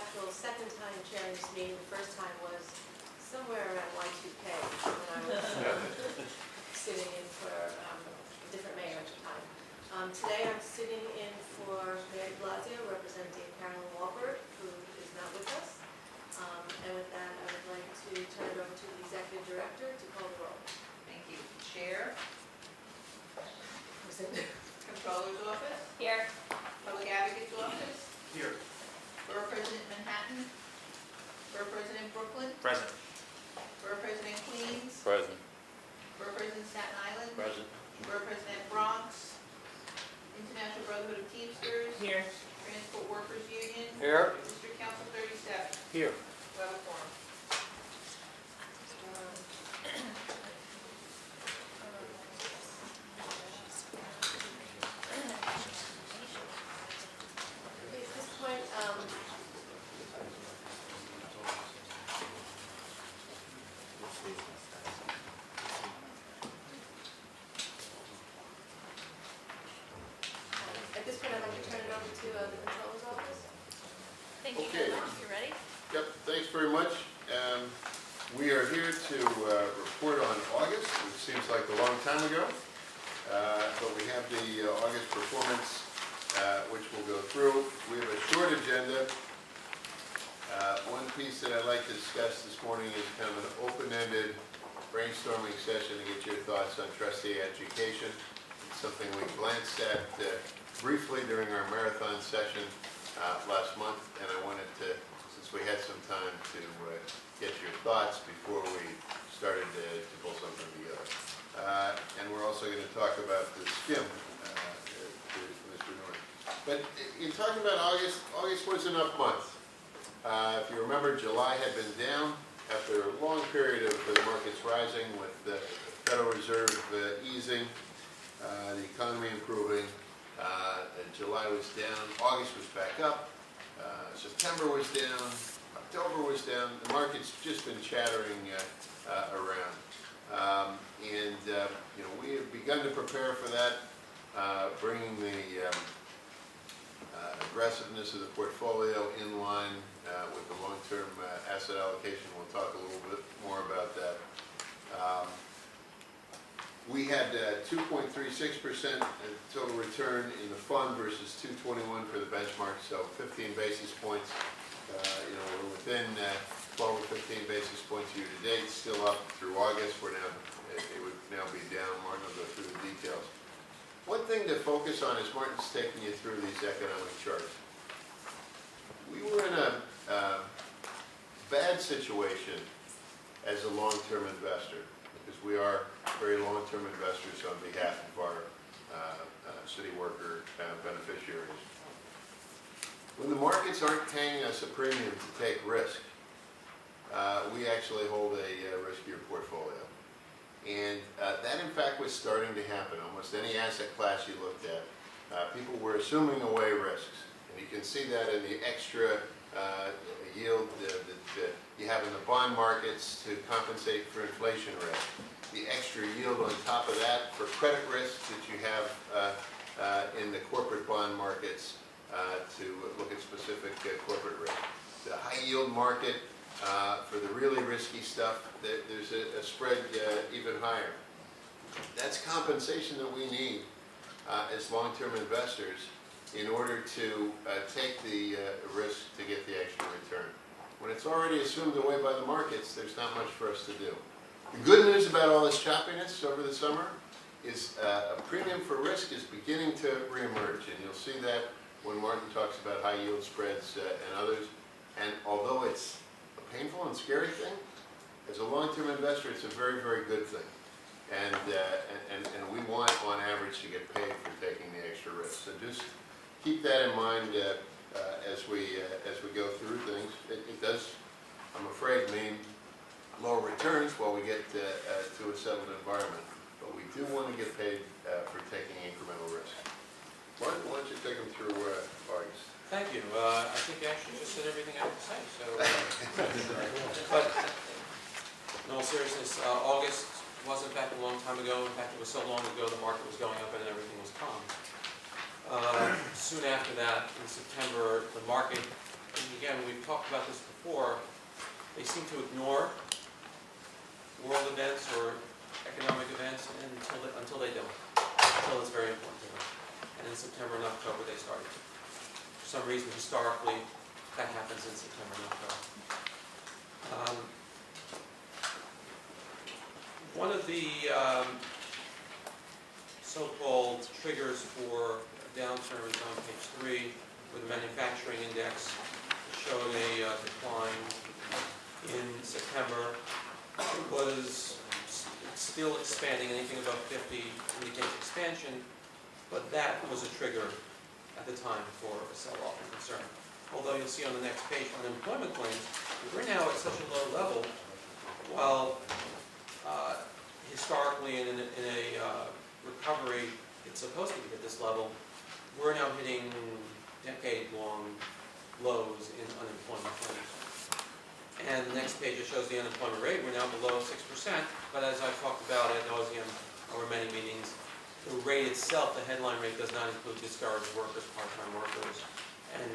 actual second time chairing this meeting. The first time was somewhere around Y2K when I was sitting in for a different mayor at the time. Today I'm sitting in for Mayor de Blasio, representing Carolyn Walbert, who is not with us. And with that, I would like to turn it over to the Executive Director to call the roll. Thank you. Chair, Who's in? Controller's Office, Here. Public Advocate's Office, Here. Borough President Manhattan, Borough President Brooklyn, Present. Borough President Queens, Present. Borough President Staten Island, Present. Borough President Bronx, International Brotherhood of Teamsters, Here. Transport Workers Union, Here. District Council 37. Here. We have a quorum. At this point, I'd like to turn it over to the Controller's Office. Thank you Okay. very much. You ready? Yep, thanks very much. We are here to report on August, which seems like a long time ago, but we have the August performance, which we'll go through. We have a short agenda. One piece that I'd like to discuss this morning is kind of an open-ended brainstorming session to get your thoughts on trustee education. It's something we glanced at briefly during our marathon session last month, and I wanted to, since we had some time, to get your thoughts before we started to pull something together. And we're also going to talk about the SCIM, Mr. Norton. But in talking about August, August was an up month. If you remember, July had been down after a long period of the markets rising with the Federal Reserve easing, the economy improving. July was down, August was back up, September was down, October was down. The market's just been chattering around. We have begun to prepare for that, bringing the aggressiveness of the portfolio in line with the long-term asset allocation. We'll talk a little bit more about that. We had 2.36% total return in the fund versus 2.21 for the benchmark, so 15 basis points. We're within 12 or 15 basis points year to date, still up through August. It would now be down. Martin will go through the details. One thing to focus on is Martin's taking you through these economic charts. We were in a bad situation as a long-term investor, because we are very long-term investors on behalf of our city worker beneficiaries. When the markets aren't paying us a premium to take risk, we actually hold a riskier portfolio. And that, in fact, was starting to happen. Almost any asset class you looked at, people were assuming away risks. And you can see that in the extra yield that you have in the bond markets to compensate for inflation risk. The extra yield on top of that for credit risk that you have in the corporate bond markets to look at specific corporate risk. The high yield market for the really risky stuff, there's a spread even higher. That's compensation that we need as long-term investors in order to take the risk to get the extra return. When it's already assumed away by the markets, there's not much for us to do. The good news about all this choppiness over the summer is a premium for risk is beginning to reemerge, and you'll see that when Martin talks about high yield spreads and others. And although it's a painful and scary thing, as a long-term investor, it's a very, very good thing. And we want, on average, to get paid for taking the extra risk. So just keep that in mind as we go through things. It does, I'm afraid, mean lower returns while we get to a settled environment. But we do want to get paid for taking incremental risk. Martin, why don't you take them through August? Thank you. I think you actually just said everything I had to say. So, but in all seriousness, August was in fact a long time ago. In fact, it was so long ago the market was going up and everything was calm. Soon after that, in September, the market and again, we've talked about this before, they seem to ignore world events or economic events until they don't, until it's very important to them. And in September and October, they started to. For some reason, historically, that happens in September and October. One of the so-called triggers for a downturn is on page 3, where the manufacturing index showed a decline in September. It was still expanding. Anything above 50 indicates expansion, but that was a trigger at the time for a sell-off and concern. Although you'll see on the next page, unemployment claims, we're now at such a low level, while historically in a recovery it's supposed to be at this level, we're now hitting decade-long lows in unemployment claims. And the next page, it shows the unemployment rate. We're now below 6%, but as I've talked about ad nauseum over many meetings, the rate itself, the headline rate, does not include discouraged workers, part-time workers, and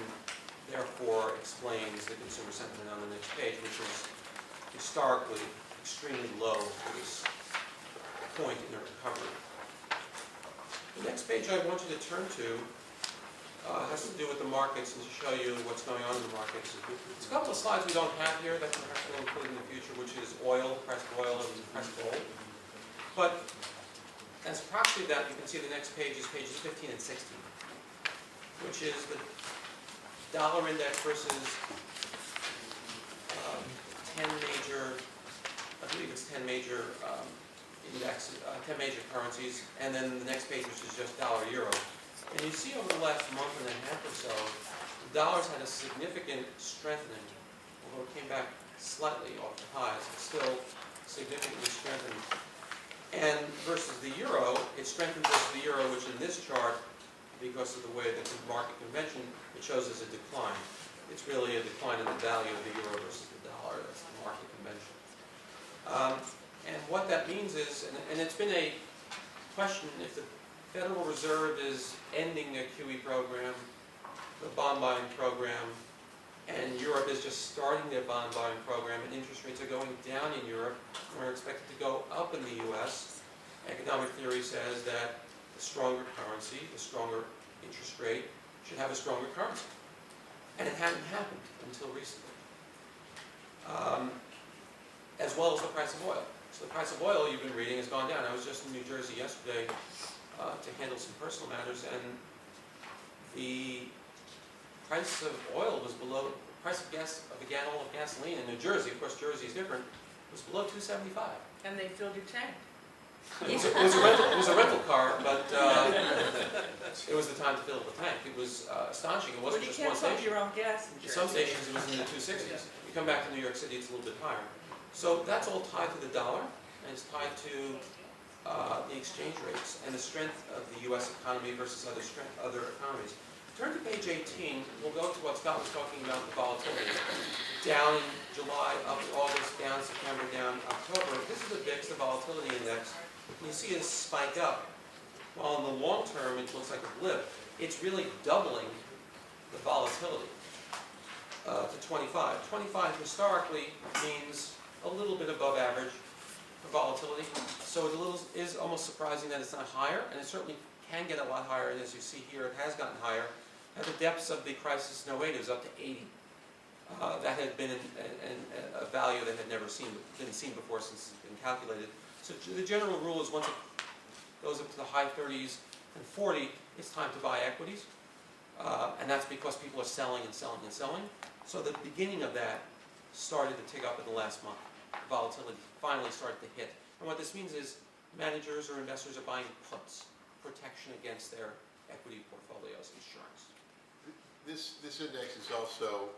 therefore explains the consumer sentiment on the next page, which is historically extremely low for this point in the recovery. The next page I want you to turn to has to do with the markets and to show you what's going on in the markets. There's a couple of slides we don't have here that perhaps we'll include in the future, which is oil, pressed oil, and pressed gold. But as a proxy of that, you can see the next page is pages 15 and 16, which is the dollar index versus 10 major, I believe it's 10 major index, 10 major currencies, and then the next page, which is just dollar-euro. And you see over the last month and a half or so, the dollar's had a significant strengthening, although it came back slightly off the highs, it's still significantly strengthened. And versus the euro, it strengthened versus the euro, which in this chart, because of the way that the market convention, it shows as a decline. It's really a decline in the value of the euro versus the dollar. That's the market convention. And what that means is, and it's been a question, if the Federal Reserve is ending their QE program, the bond buying program, and Europe is just starting their bond buying program, and interest rates are going down in Europe, and are expected to go up in the U.S. Economic theory says that the stronger currency, the stronger interest rate, should have a stronger currency. And it hadn't happened until recently. As well as the price of oil. So the price of oil, you've been reading, has gone down. I was just in New Jersey yesterday to handle some personal matters, and the price of oil was below, the price of a gallon of gasoline in New Jersey, of course Jersey is different, was below $2.75. And they filled your tank. It was a rental car, but it was the time to fill the tank. It was astonishing. It wasn't just one station. You can't pump your own gas in In some stations it was in the 260s. You come back to New York City, it's a little bit higher. So that's all tied to the dollar, and it's tied to the exchange rates and the strength of the U.S. economy versus other economies. Turn to page 18. We'll go to what Scott was talking about, the volatility. Down in July, up in August, down September, down October. This is the VIX, the volatility index. And you see it spike up. While in the long term, it looks like a blip. It's really doubling the volatility to 25. 25 historically means a little bit above average for volatility. So it is almost surprising that it's not higher, and it certainly can get a lot higher, and as you see here, it has gotten higher. At the depths of the crisis in 08, it was up to 80. That had been a value that had never been seen before since it's been calculated. So the general rule is once it goes up to the high 30s and 40, it's time to buy equities. And that's because people are selling and selling and selling. So the beginning of that started to tick up in the last month. Volatility finally started to hit. And what this means is managers or investors are buying puts, protection against their equity portfolios, insurance. This index is also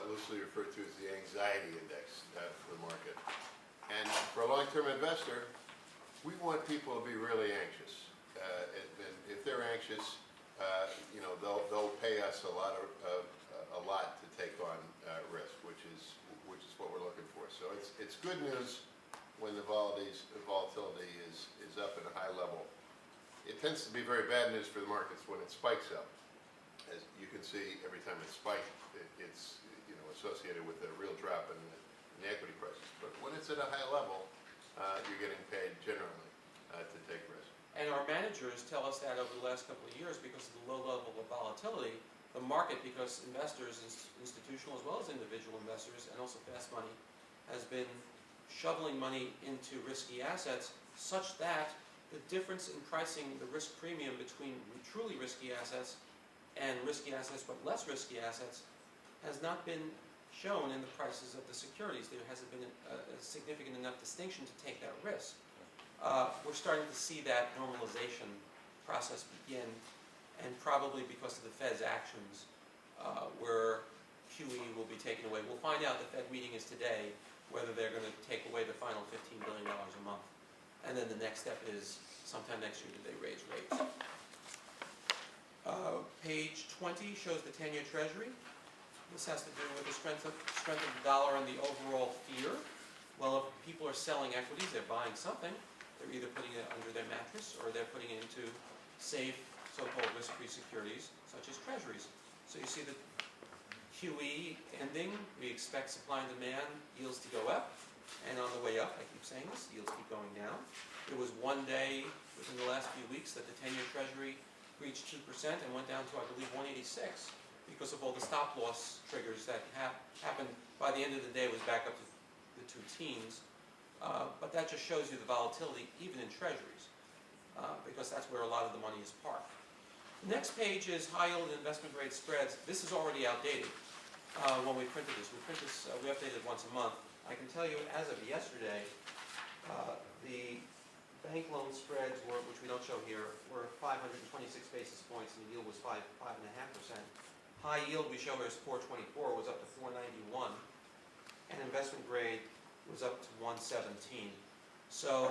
loosely referred to as the anxiety index for the market. And for a long-term investor, we want people to be really anxious. And if they're anxious, they'll pay us a lot to take on risk, which is what we're looking for. So it's good news when the volatility is up at a high level. It tends to be very bad news for the markets when it spikes up. As you can see, every time it spikes, it's associated with a real drop in the equity prices. But when it's at a high level, you're getting paid generally to take risk. And our managers tell us that over the last couple of years, because of the low level of volatility, the market, because investors, institutional as well as individual investors, and also fast money, has been shoveling money into risky assets, such that the difference in pricing the risk premium between truly risky assets and risky assets but less risky assets has not been shown in the prices of the securities. There hasn't been a significant enough distinction to take that risk. We're starting to see that normalization process begin, and probably because of the Fed's actions, where QE will be taken away. We'll find out. The Fed meeting is today, whether they're going to take away the final $15 billion a month. And then the next step is sometime next year, do they raise rates? Page 20 shows the 10-year Treasury. This has to do with the strength of the dollar and the overall fear. Well, if people are selling equities, they're buying something. They're either putting it under their mattress or they're putting it into safe, so-called risk-free securities, such as Treasuries. So you see the QE ending. We expect supply and demand yields to go up. And on the way up, I keep saying this, yields keep going down. There was one day within the last few weeks that the 10-year Treasury reached 2% and went down to, I believe, 186 because of all the stop loss triggers that happened. By the end of the day, it was back up to the two teens. But that just shows you the volatility even in Treasuries, because that's where a lot of the money is parked. The next page is high yield and investment grade spreads. This is already outdated when we printed this. We updated it once a month. I can tell you, as of yesterday, the bank loan spreads were, which we don't show here, were 526 basis points, and the yield was 5.5%. High yield we show here is 424, was up to 491, and investment grade was up to 117. So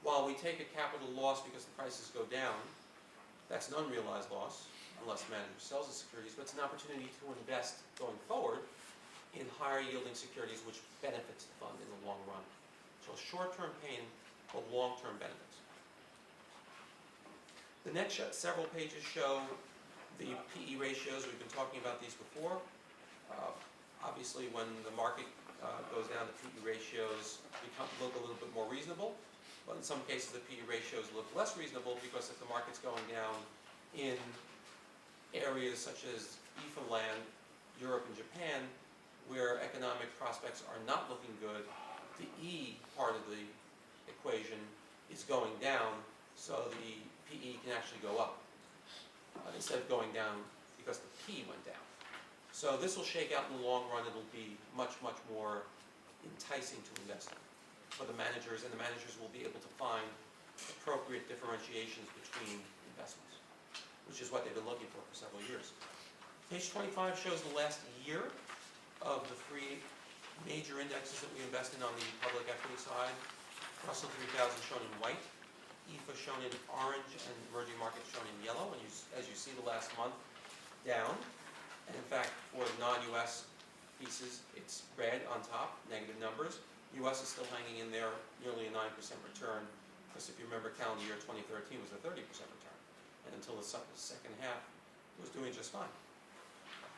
while we take a capital loss because the prices go down, that's an unrealized loss, unless the manager sells the securities, but it's an opportunity to invest going forward in higher yielding securities, which benefits the fund in the long run. So short-term pain, but long-term benefits. The next several pages show the PE ratios. We've been talking about these before. Obviously, when the market goes down, the PE ratios look a little bit more reasonable. But in some cases, the PE ratios look less reasonable because if the market's going down in areas such as EFA land, Europe and Japan, where economic prospects are not looking good, the E part of the equation is going down, so the PE can actually go up instead of going down because the P went down. So this will shake out in the long run. It'll be much, much more enticing to invest in for the managers, and the managers will be able to find appropriate differentiations between investments, which is what they've been looking for several years. Page 25 shows the last year of the three major indexes that we invest in on the public equity side. Russell 3000 shown in white, EFA shown in orange, and emerging markets shown in yellow. And as you see, the last month down. And in fact, for non-US pieces, it's red on top, negative numbers. US is still hanging in there, nearly a 9% return, because if you remember, calendar year 2013 was a 30% return. And until the second half, it was doing just fine.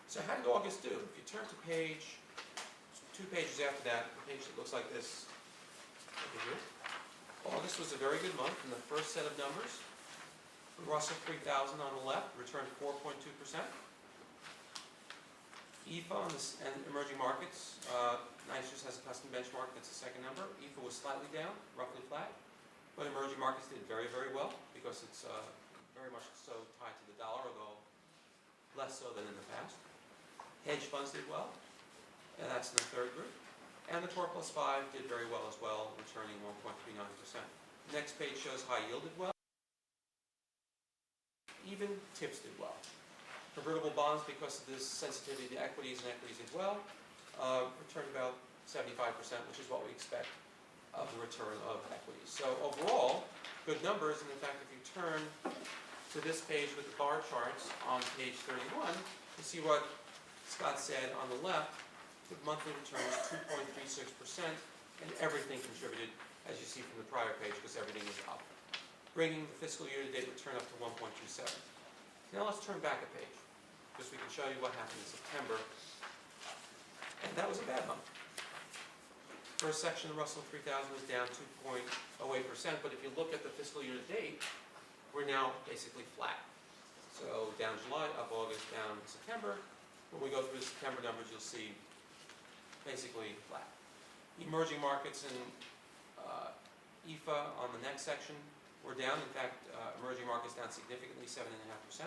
So how did August do? If you turn to two pages after that, the page that looks like this over here. August was a very good month in the first set of numbers. The Russell 3000 on the left returned 4.2%. EFA and emerging markets, NYCERS has a custom benchmark that's the second number. EFA was slightly down, roughly flat, but emerging markets did very, very well because it's very much so tied to the dollar, although less so than in the past. Hedge funds did well, and that's in the third group. And the Core Plus 5 did very well as well, returning 1.39%. The next page shows high yield did well. Even TIPS did well. Convertible bonds, because of this sensitivity to equities, and equities did well, returned about 75%, which is what we expect of the return of equities. So overall, good numbers, and in fact, if you turn to this page with the bar charts on page 31, you see what Scott said on the left. The monthly return was 2.36%, and everything contributed, as you see from the prior page, because everything is up, bringing the fiscal year-to-date return up to 1.27. Now let's turn back a page, because we can show you what happened in September. And that was a bad month. First section, the Russell 3000 was down 2.08%, but if you look at the fiscal year to date, we're now basically flat. So down July, up August, down September. When we go through the September numbers, you'll see basically flat. Emerging markets and EFA on the next section were down. In fact, emerging markets down significantly, 7.5%.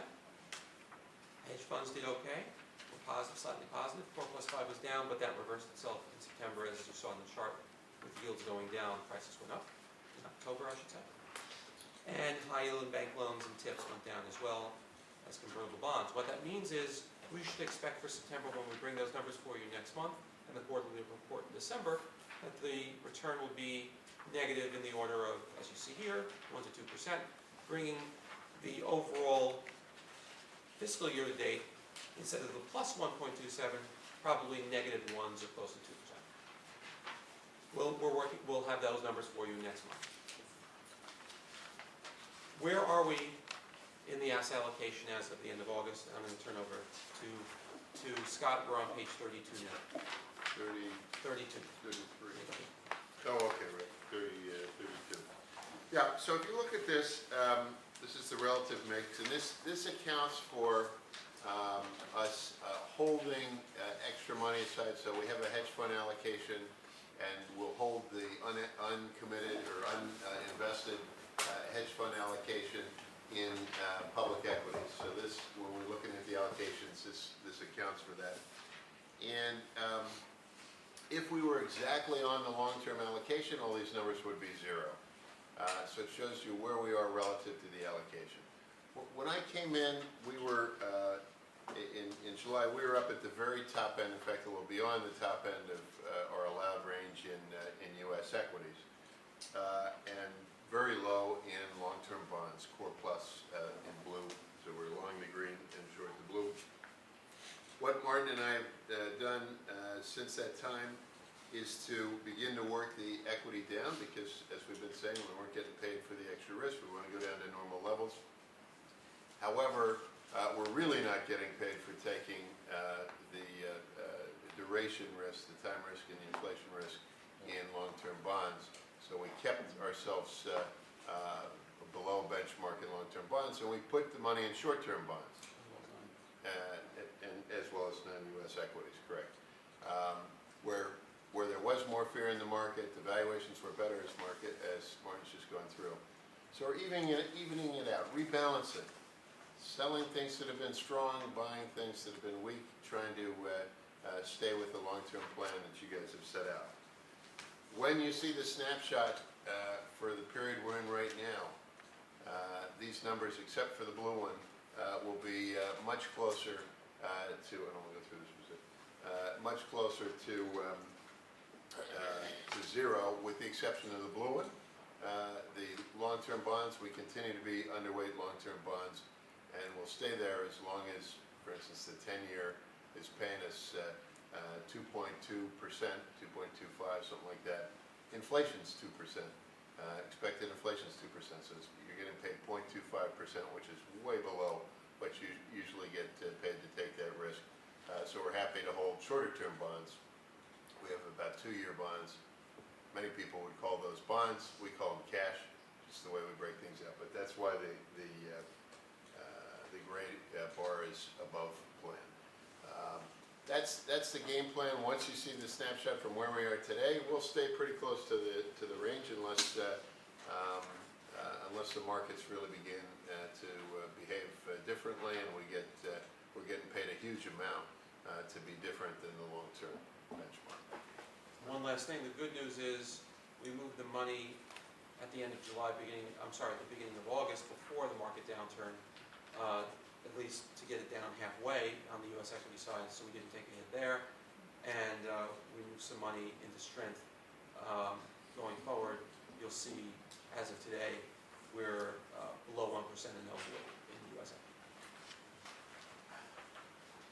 Hedge funds did okay. Were positive, slightly positive. 4+5 was down, but that reversed itself in September, as you saw in the chart, with yields going down, prices went up. In October, I should say. And high yield and bank loans and tips went down as well as convertible bonds. What that means is we should expect for September, when we bring those numbers for you next month, and the quarterly report in December, that the return will be negative in the order of, as you see here, 1 to 2%, bringing the overall fiscal year to date, instead of the plus 1.27, probably negative 1s or close to 2%. We'll have those numbers for you next month. Where are we in the asset allocation as of the end of August? I'm going to turn over to Scott. We're on page 32 now. 32. 33. Oh, okay, right, 32. Yeah, so if you look at this, this is the relative mix, and this accounts for us holding extra money aside. So we have a hedge fund allocation, and we'll hold the uncommitted or uninvested hedge fund allocation in public equities. So this, when we're looking at the allocations, this accounts for that. And if we were exactly on the long-term allocation, all these numbers would be zero. So it shows you where we are relative to the allocation. When I came in, we were, in July, we were up at the very top end. In fact, a little beyond the top end of our allowed range in U.S. equities. And very low in long-term bonds, core plus in blue. So we're long the green and short the blue. What Martin and I have done since that time is to begin to work the equity down, because as we've been saying, we weren't getting paid for the extra risk. We want to go down to normal levels. However, we're really not getting paid for taking the duration risk, the time risk, and the inflation risk in long-term bonds. So we kept ourselves below benchmark in long-term bonds, and we put the money in short-term bonds, and as well as non-U.S. equities, correct. Where there was more fear in the market, the valuations were better as Martin's just going through. So we're evening it out, rebalancing, selling things that have been strong, buying things that have been weak, trying to stay with the long-term plan that you guys have set out. When you see the snapshot for the period we're in right now, these numbers, except for the blue one, will be much closer to, I don't want to go through this, much closer to zero, with the exception of the blue one. The long-term bonds, we continue to be underweight long-term bonds, and we'll stay there as long as, for instance, the 10-year is paying us 2.2%, 2.25, something like that. Inflation's 2%. Expected inflation's 2%, so you're getting paid 0.25%, which is way below what you usually get paid to take that risk. So we're happy to hold shorter-term bonds. We have about 2-year bonds. Many people would call those bonds. We call them cash, just the way we break things up. But that's why the gray bar is above plan. That's the game plan. Once you see the snapshot from where we are today, we'll stay pretty close to the range unless the markets really begin to behave differently, and we're getting paid a huge amount to be different than the long-term benchmark. One last thing. The good news is we moved the money at the end of July, at the beginning of August, before the market downturn, at least to get it down halfway on the U.S. equity side, so we didn't take a hit there. And we moved some money into strength. Going forward, you'll see, as of today, we're below 1% in no yield in the U.S. equity.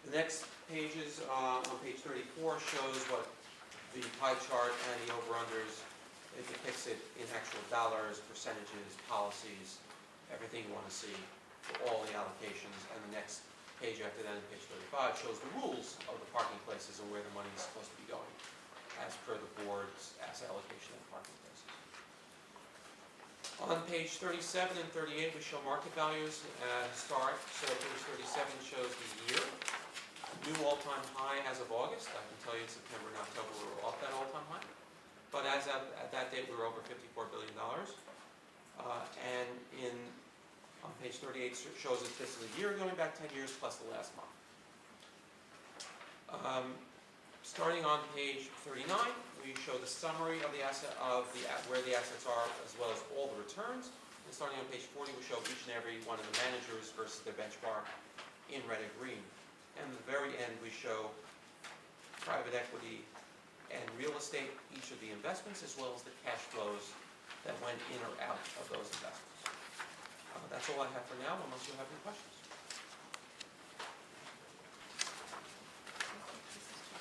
The next pages, on page 34, shows what the pie chart and the over-unders, it depicts it in actual dollars, percentages, policies, everything you want to see for all the allocations. And the next page after that, page 35, shows the rules of the parking places and where the money is supposed to be going, as per the board's asset allocation of parking places. On page 37 and 38, we show market values, historic. So page 37 shows the year, new all-time high as of August. I can tell you in September and October we were off that all-time high. But as of, at that date, we were over $54 billion. And on page 38 shows us this is a year going back 10 years plus the last month. Starting on page 39, we show the summary of the asset where the assets are, as well as all the returns. And starting on page 40, we show each and every one of the managers versus their benchmark in red and green. And at the very end, we show private equity and real estate, each of the investments, as well as the cash flows that went in or out of those investments. That's all I have for now, unless you have any questions.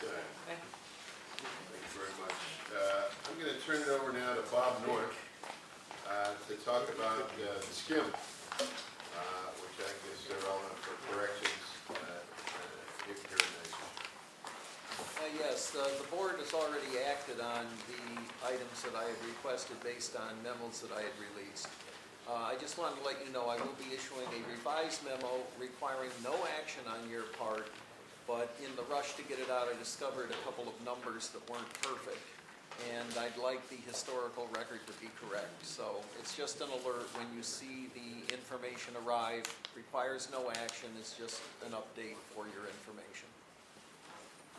Okay. Thank you. Thank you very much. I'm going to turn it over now to Bob North to talk about the SCIM, which I guess are relevant for corrections here in NYCERS. Yes, the board has already acted on the items that I had requested based on memos that I had released. I just wanted to let you know I will be issuing a revised memo requiring no action on your part, but in the rush to get it out, I discovered a couple of numbers that weren't perfect, and I'd like the historical record to be correct. So it's just an alert when you see the information arrive. Requires no action, it's just an update for your information.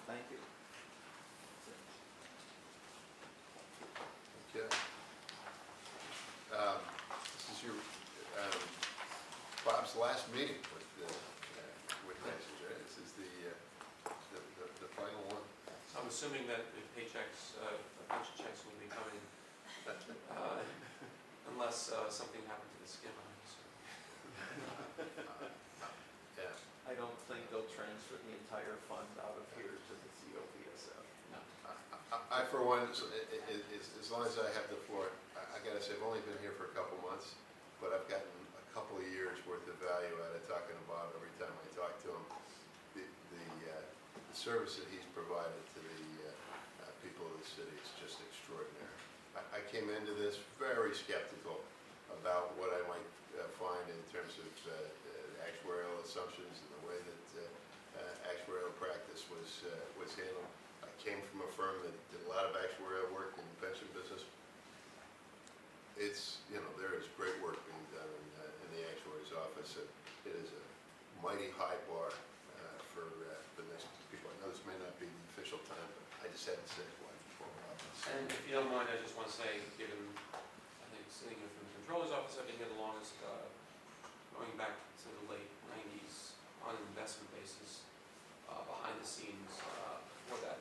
Thank you. Okay. This is your Bob's last meeting with NYCERS, right? This is the final one. So I'm assuming that the paychecks will be coming, unless something happened to the SCIM. Yeah. I don't think they'll transfer the entire fund out of here to the COPSF. No. I for one, as long as I have the floor, I gotta say, I've only been here for a couple months, but I've gotten a couple of years worth of value out of talking about every time I talk to him. The service that he's provided to the people of the city is just extraordinary. I came into this very skeptical about what I might find in terms of actuarial assumptions and the way that actuarial practice was handled. I came from a firm that did a lot of actuarial work in the pension business. It's, there is great work being done in the actuary's office. It is a mighty high bar for the next people. I know this may not be the official time, but I just had to say it before. And if you don't mind, I just want to say, given, I think sitting here from the controller's office, I've been here the longest, going back to the late 90s on an investment basis, behind the scenes before that.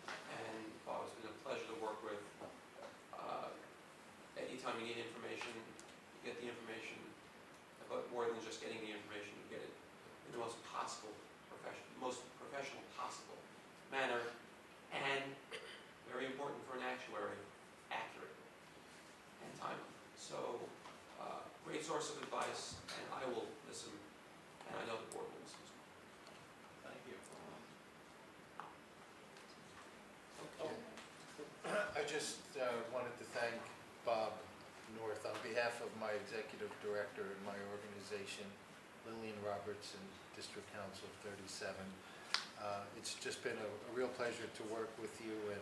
And it's been a pleasure to work with. Anytime you need information, you get the information, but more than just getting the information, you get it in the most professional possible manner, and very important for an actuary, accurate and timely. So, great source of advice, and I will listen, and I know the board will listen as well. Thank you. Okay. I just wanted to thank Bob North on behalf of my executive director and my organization, Lillian Roberts, and District Council 37. It's just been a real pleasure to work with you, and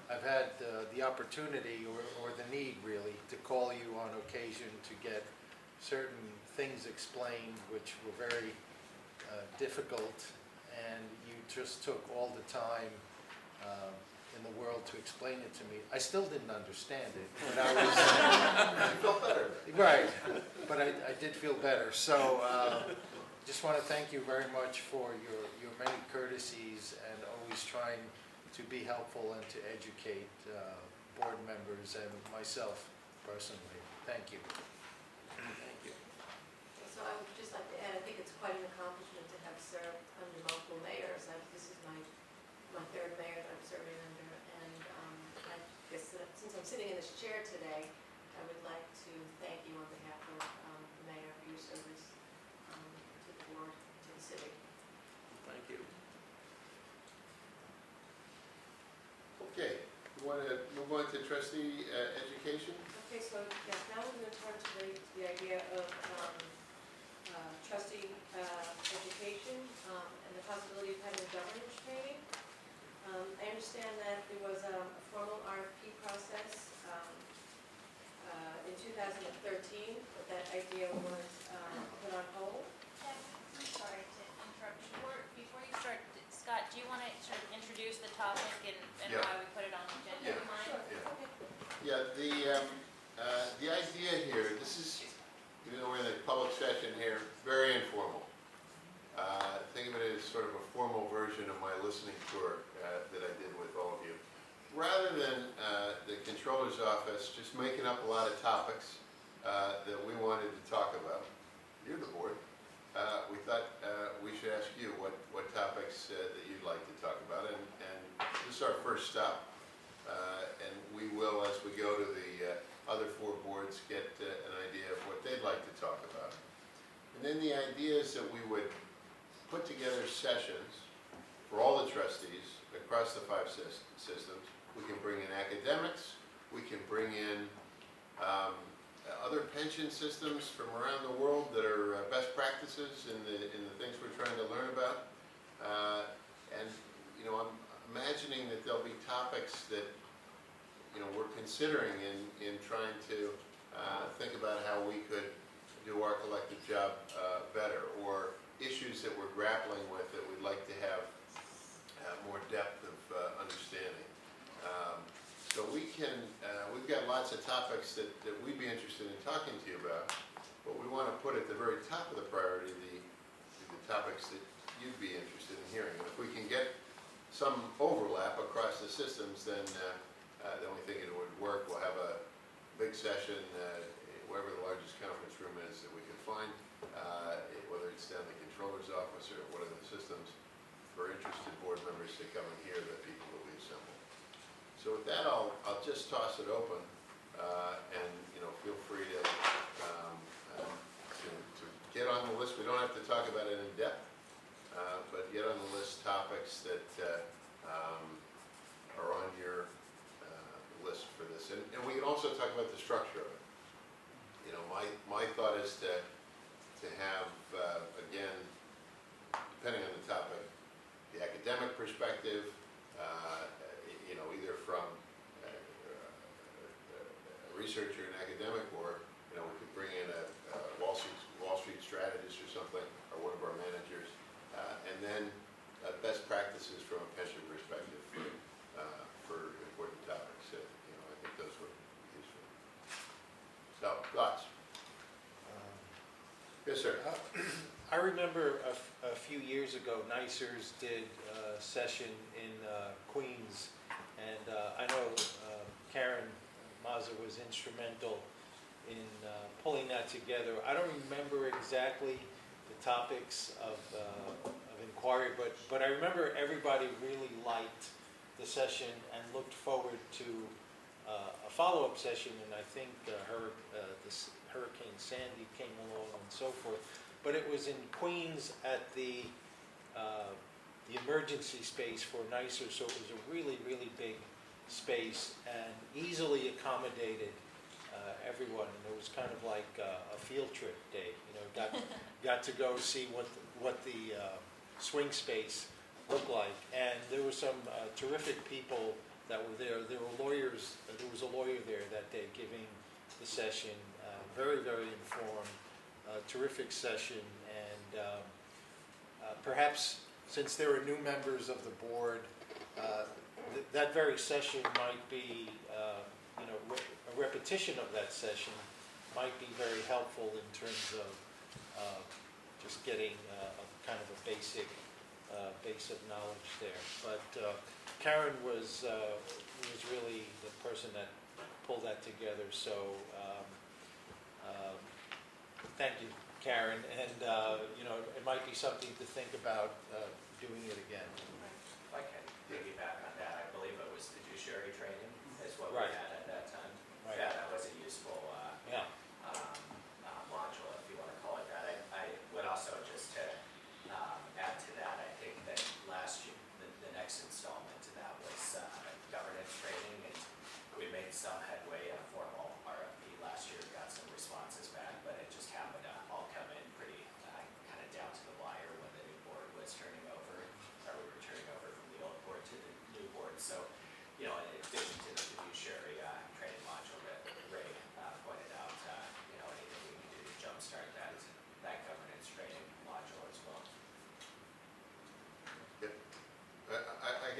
I've had the opportunity or the need really to call you on occasion to get certain things explained which were very difficult, and you just took all the time in the world to explain it to me. I still didn't understand it, but I was... You felt better. Right, but I did feel better. So just want to thank you very much for your many courtesies and always trying to be helpful and to educate board members and myself personally. Thank you. Thank you. So I would just like to add, I think it's quite an accomplishment to have served under multiple mayors. This is my third mayor that I'm serving under, and I guess that since I'm sitting in this chair today, I would like to thank you on behalf of the mayor for your service to the board, to the city. Thank you. Okay, you want to move on to trustee education? Okay, so yes, now we're going to turn to the idea of trustee education and the possibility of having a governance training. I understand that there was a formal RFP process in 2013, but that idea was put on hold. Jack, I'm sorry to interrupt. Before you start, Scott, do you want to sort of introduce the topic and Yeah. why we put it on the agenda? Yeah. Do you mind? Yeah, the idea here, this is, even though we're in the public session here, very informal. Think of it as sort of a formal version of my listening tour that I did with all of you. Rather than the controller's office just making up a lot of topics that we wanted to talk about, you're the board, we thought we should ask you what topics that you'd like to talk about. And this is our first stop. And we will, as we go to the other four boards, get an idea of what they'd like to talk about. And then the idea is that we would put together sessions for all the trustees across the five systems. We can bring in academics, we can bring in other pension systems from around the world that are best practices in the things we're trying to learn about. And you know, I'm imagining that there'll be topics that we're considering in trying to think about how we could do our collective job better, or issues that we're grappling with that we'd like to have more depth of understanding. So we've got lots of topics that we'd be interested in talking to you about, but we want to put at the very top of the priority the topics that you'd be interested in hearing. And if we can get some overlap across the systems, then we think it would work. We'll have a big session, wherever the largest conference room is that we can find, whether it's down the controller's office or one of the systems, for interested board members to come and hear the people that we assemble. So with that, I'll just toss it open, and feel free to get on the list. We don't have to talk about it in depth, but get on the list topics that are on your list for this. And we can also talk about the structure of it. My thought is to have, again, depending on the topic, the academic perspective, either from a researcher and academic, or we could bring in a Wall Street strategist or something, or one of our managers, and then best practices from a pension perspective for important topics. I think those would be useful. So, thoughts? Yes, sir. I remember a few years ago, NYCERS did a session in Queens, and I know Karen Mazza was instrumental in pulling that together. I don't remember exactly the topics of inquiry, but I remember everybody really liked the session and looked forward to a follow-up session, and I think this Hurricane Sandy came along and so forth. But it was in Queens at the emergency space for NYCERS, so it was a really, really big space and easily accommodated everyone. And it was kind of like a field trip day. Got to go see what the swing space looked like, and there were some terrific people that were there. There were lawyers. There was a lawyer there that day giving the session. Very, very informed. Terrific session, and perhaps since there are new members of the board, that very session might be, a repetition of that session might be very helpful in terms of just getting kind of a base of knowledge there. But Karen was really the person that pulled that together. So. Thank you, Karen, and it might be something to think about doing it again. If I can piggyback on that, I believe it was fiduciary training is what we Right. had at that time. Right. Yeah, that was a useful module, if you want to call it that. I would also just to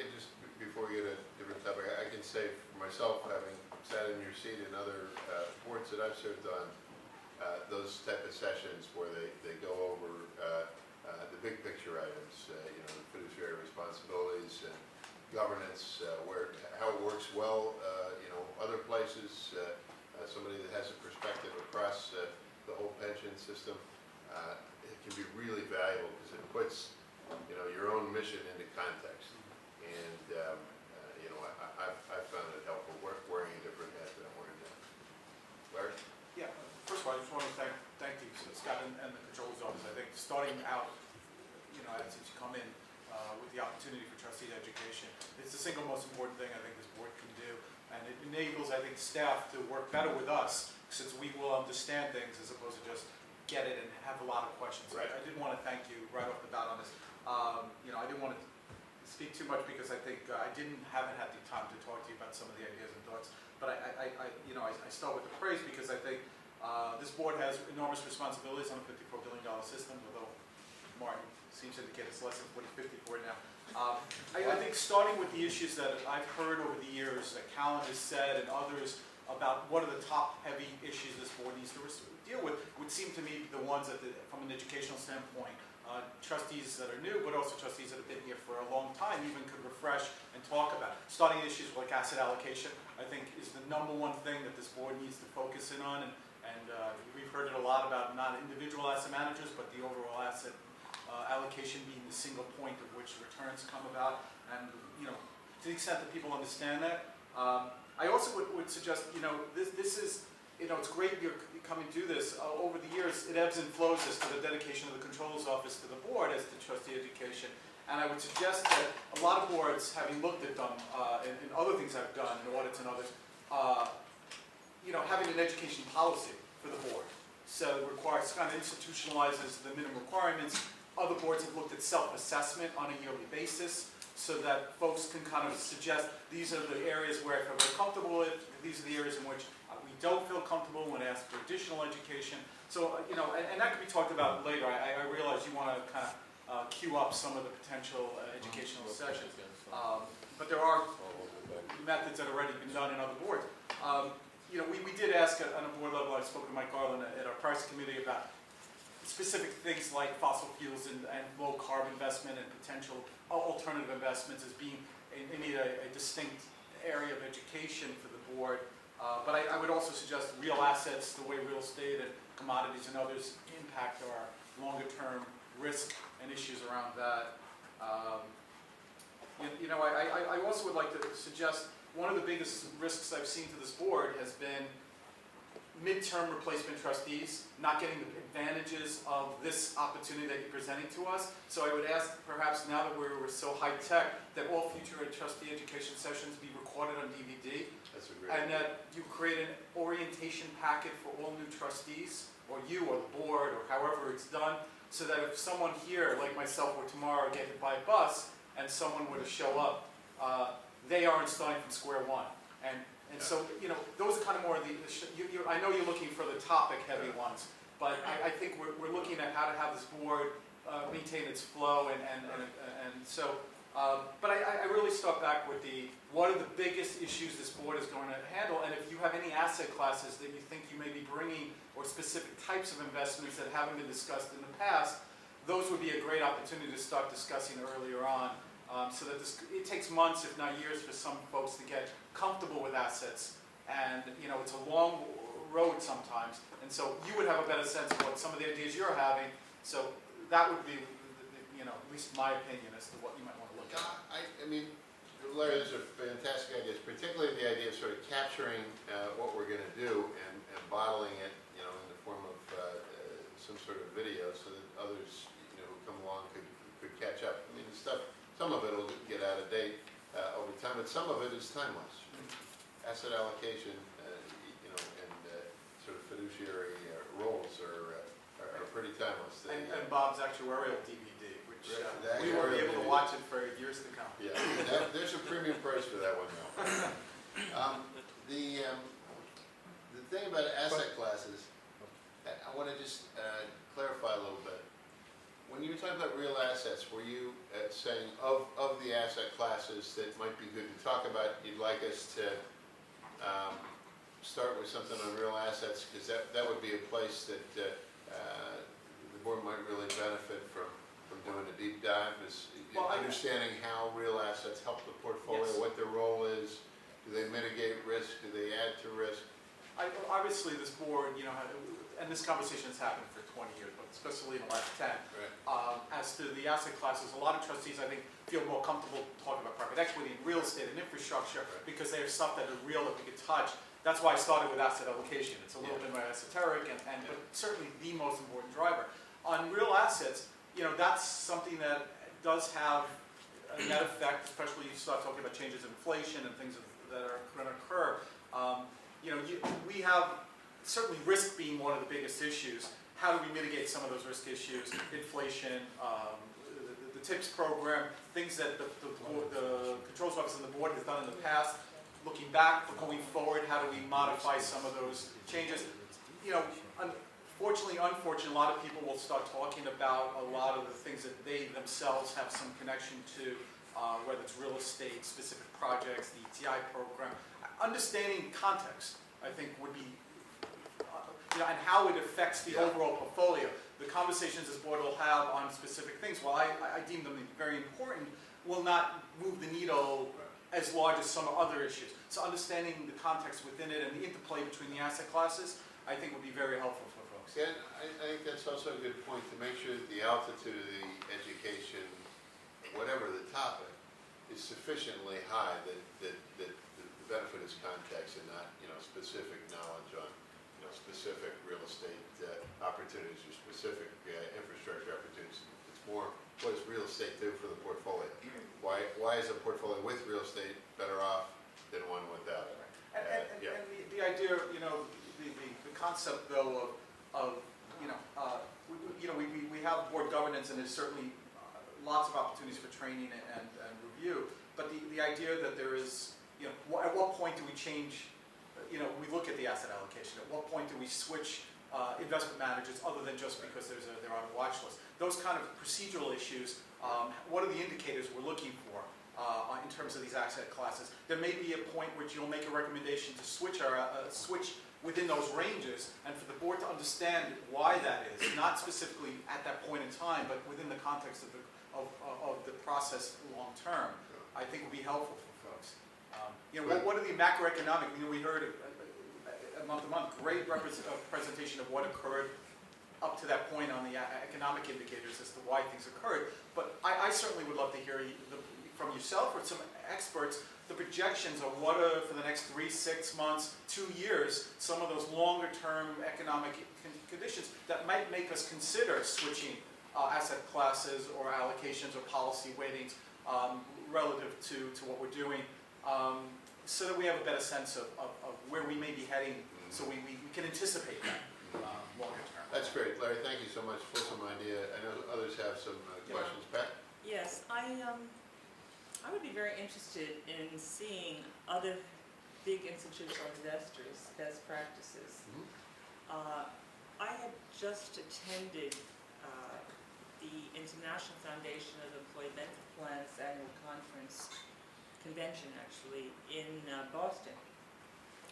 could just, before we get a different topic, I can say for myself, having sat in your seat in other boards that I've served on, those type of sessions where they go over the big picture items, the fiduciary responsibilities and governance, how it works well, other places, somebody that has a perspective across the whole pension system, it can be really valuable because it puts, your own mission into context. And, I've found it helpful wearing a different hat than I'm wearing now. Larry? Yeah, first of all, I just want to thank you, Scott, and the Controller's Office. I think starting out, since you come in with the opportunity for trustee education, it's the single most important thing I think this board can do. And it enables, I think, staff to work better with us, since we will understand things as opposed to just get it and have a lot of questions. Right. I did want to thank you right off the bat on this. I didn't want to speak too much because I think I haven't had the time to talk to you about some of the ideas and thoughts. But I start with the praise because I think this board has enormous responsibilities on a $54 billion system, although Martin seems to indicate it's less than 54 now. I think starting with the issues that I've heard over the years that Callan has said and others about what are the top heavy issues this board needs to deal with would seem to me the ones that, from an educational standpoint, trustees that are new, but also trustees that have been here for a long time even could refresh and talk about. Starting issues like asset allocation, I think, is the #1 thing that this board needs to focus in on. And we've heard it a lot about not individual asset managers, but the overall asset allocation being the single point of which returns come about. And to the extent that people understand that, I also would suggest, this is, it's great you're coming to do this. Over the years, it ebbs and flows as to the dedication of the Controller's Office to the board as to trustee education. And I would suggest that a lot of boards, having looked at them and other things I've done in audits and others, having an education policy for the board. So it requires, kind of institutionalizes the minimum requirements. Other boards have looked at self-assessment on a yearly basis so that folks can kind of suggest these are the areas where I feel very comfortable with, these are the areas in which we don't feel comfortable when asked for additional education. So, and that could be talked about later. I realize you want to kind of queue up some of the potential educational sessions. But there are methods that have already been done in other boards. We did ask on a board level, I spoke to Mike Garland at our price committee about specific things like fossil fuels and low carb investment and potential alternative investments as being a distinct area of education for the board. But I would also suggest real assets, the way real estate and commodities and others impact our longer term risk and issues around that. I also would like to suggest one of the biggest risks I've seen to this board has been midterm replacement trustees not getting the advantages of this opportunity that you're presenting to us. So I would ask perhaps now that we're so high tech that all future trustee education sessions be recorded on DVD. That's a great and idea. that you create an orientation packet for all new trustees, or you or the board, or however it's done, so that if someone here, like myself, were tomorrow get hit by a bus and someone were to show up, they aren't starting from square one. And so, those are kind of more of the, I know you're looking for the topic-heavy ones, but I think we're looking at how to have this board maintain its flow, and so, but I really start back with what are the biggest issues this board is going to handle, and if you have any asset classes that you think you may be bringing, or specific types of investments that haven't been discussed in the past, those would be a great opportunity to start discussing earlier on. So that it takes months, if not years, for some folks to get comfortable with assets, and it's a long road sometimes. And so you would have a better sense of what some of the ideas you're having. So that would be, at least my opinion as to what you might want to look at. I mean, Larry, those are fantastic ideas, particularly the idea of sort of capturing what we're going to do and bottling it, in the form of some sort of video, so that others, who come along could catch up. I mean, the stuff. Some of it will get out of date over time, but some of it is timeless. Asset allocation, and sort of fiduciary roles are pretty timeless. And Bob's actuarial DVD, which The we will be actuarial able to DVD. watch it for years to come. Yeah, there's a premium price for that one now. The thing about asset classes, I want to just clarify a little bit. When you were talking about real assets, were you saying of the asset classes that might be good to talk about, you'd like us to start with something on real assets, because that would be a place that the board might really benefit from doing a deep dive, is understanding how real assets help the portfolio, Yes. what their role is, do they mitigate risk, do they add to risk? Obviously, this board, and this conversation has happened for 20 years, but especially in the last 10. Right. As to the asset classes, a lot of trustees, I think, feel more comfortable talking about private equity and real estate and infrastructure because they have stuff that are real that we can touch. That's why I started with asset allocation. It's a little bit more esoteric, but certainly the most important driver. On real assets, that's something that does have a net effect, especially you start talking about changes in inflation and things that are going to occur. We have certainly risk being one of the biggest issues. How do we mitigate some of those risk issues? Inflation, the TIPS program, things that the Controls Office and the board has done in the past. Looking back, going forward, how do we modify some of those changes? Unfortunately, a lot of people will start talking about a lot of the things that they themselves have some connection to, whether it's real estate, specific projects, the ETI program. Understanding context, I think, would be, and how it affects the overall portfolio. The conversations this board will have on specific things, while I deem them very important, will not move the needle as large as some other issues. So understanding the context within it and the interplay between the asset classes, I think would be very helpful for folks. Yeah, I think that's also a good point, to make sure that the altitude of the education, whatever the topic, is sufficiently high that the benefit is context and not, specific knowledge on, specific real estate opportunities or specific infrastructure opportunities. It's more, what does real estate do for the portfolio? Why is a portfolio with real estate better off than one without it? And the idea, the concept though of we have board governance, and there's certainly lots of opportunities for training and review. But the idea that there is, at what point do we change? We look at the asset allocation. At what point do we switch investment managers, other than just because they're on a watch list? Those kind of procedural issues. What are the indicators we're looking for in terms of these asset classes? There may be a point where you'll make a recommendation to switch within those ranges, and for the board to understand why that is, not specifically at that point in time, but within the context of the process long term, I think would be helpful for folks. What are the macroeconomic? We heard month to month great presentation of what occurred up to that point on the economic indicators as to why things occurred. But I certainly would love to hear from yourself or some experts the projections of what are, for the next 3, 6 months, 2 years, some of those longer term economic conditions that might make us consider switching asset classes or allocations or policy weightings relative to what we're doing, so that we have a better sense of where we may be heading, so we can anticipate that longer term. That's great, Larry. Thank you so much. Fulsome idea. I know others have some questions. Pat? Yes, I would be very interested in seeing other big institutional investors' best practices. I had just attended the International Foundation of Employee Benefit Plans annual convention actually, in Boston.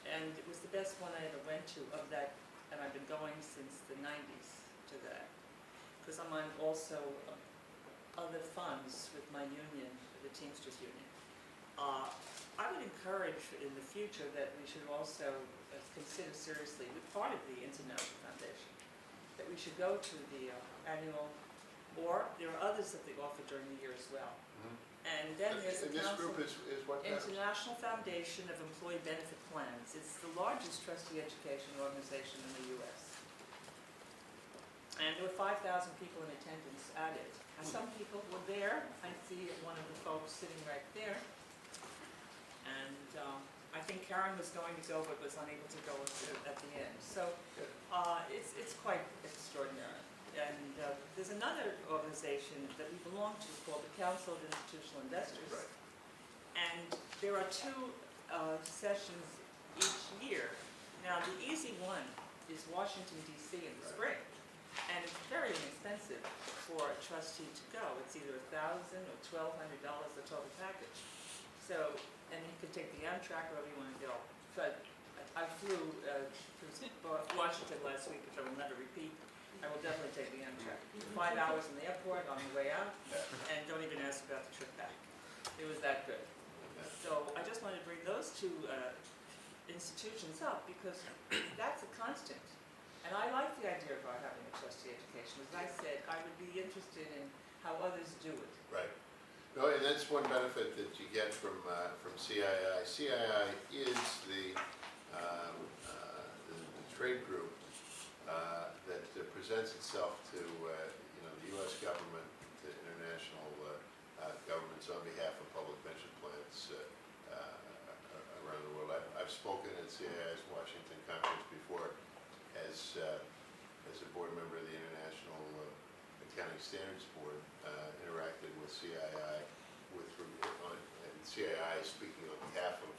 And it was the best one I ever went to of that, and I've been going since the 90s to that. Because I'm on also other funds with my union, the Teamsters Union. I would encourage in the future that we should also consider seriously, with part of the International Foundation, that we should go to the annual, or there are others that they offer during the year as well. And then there's a this group is what? International Foundation of Employee Benefit Plans. It's the largest trustee education organization in the U.S. And there were 5,000 people in attendance at it. And some people were there. I see one of the folks sitting right there. And I think Karen was going to go, but was unable to go at the end. So it's quite extraordinary. And there's another organization that we belong to called the Council of Institutional Investors. Right. And there are 2 sessions each year. Now, the easy one is Washington, D.C. in the spring. And it's very inexpensive for a trustee to go. It's either $1,000 or $1,200 the total package. So, and you can take the Amtrak wherever you want to go. But I flew to Washington last week, which I will never repeat. I will definitely take the Amtrak. 5 hours in the airport on the way out, and don't even ask about the trip back. It was that good. So I just wanted to bring those two institutions up because that's a constant. And I like the idea of our having a trustee education. As I said, I would be interested in how others do it. Right. No, and that's one benefit that you get from CII. CII is the trade group that presents itself to the U.S. government, to international governments on behalf of public pension plans around the world. I've spoken at CII's Washington conference before as a board member of the International Accounting Standards Board, interacted with CII and CII is speaking on behalf of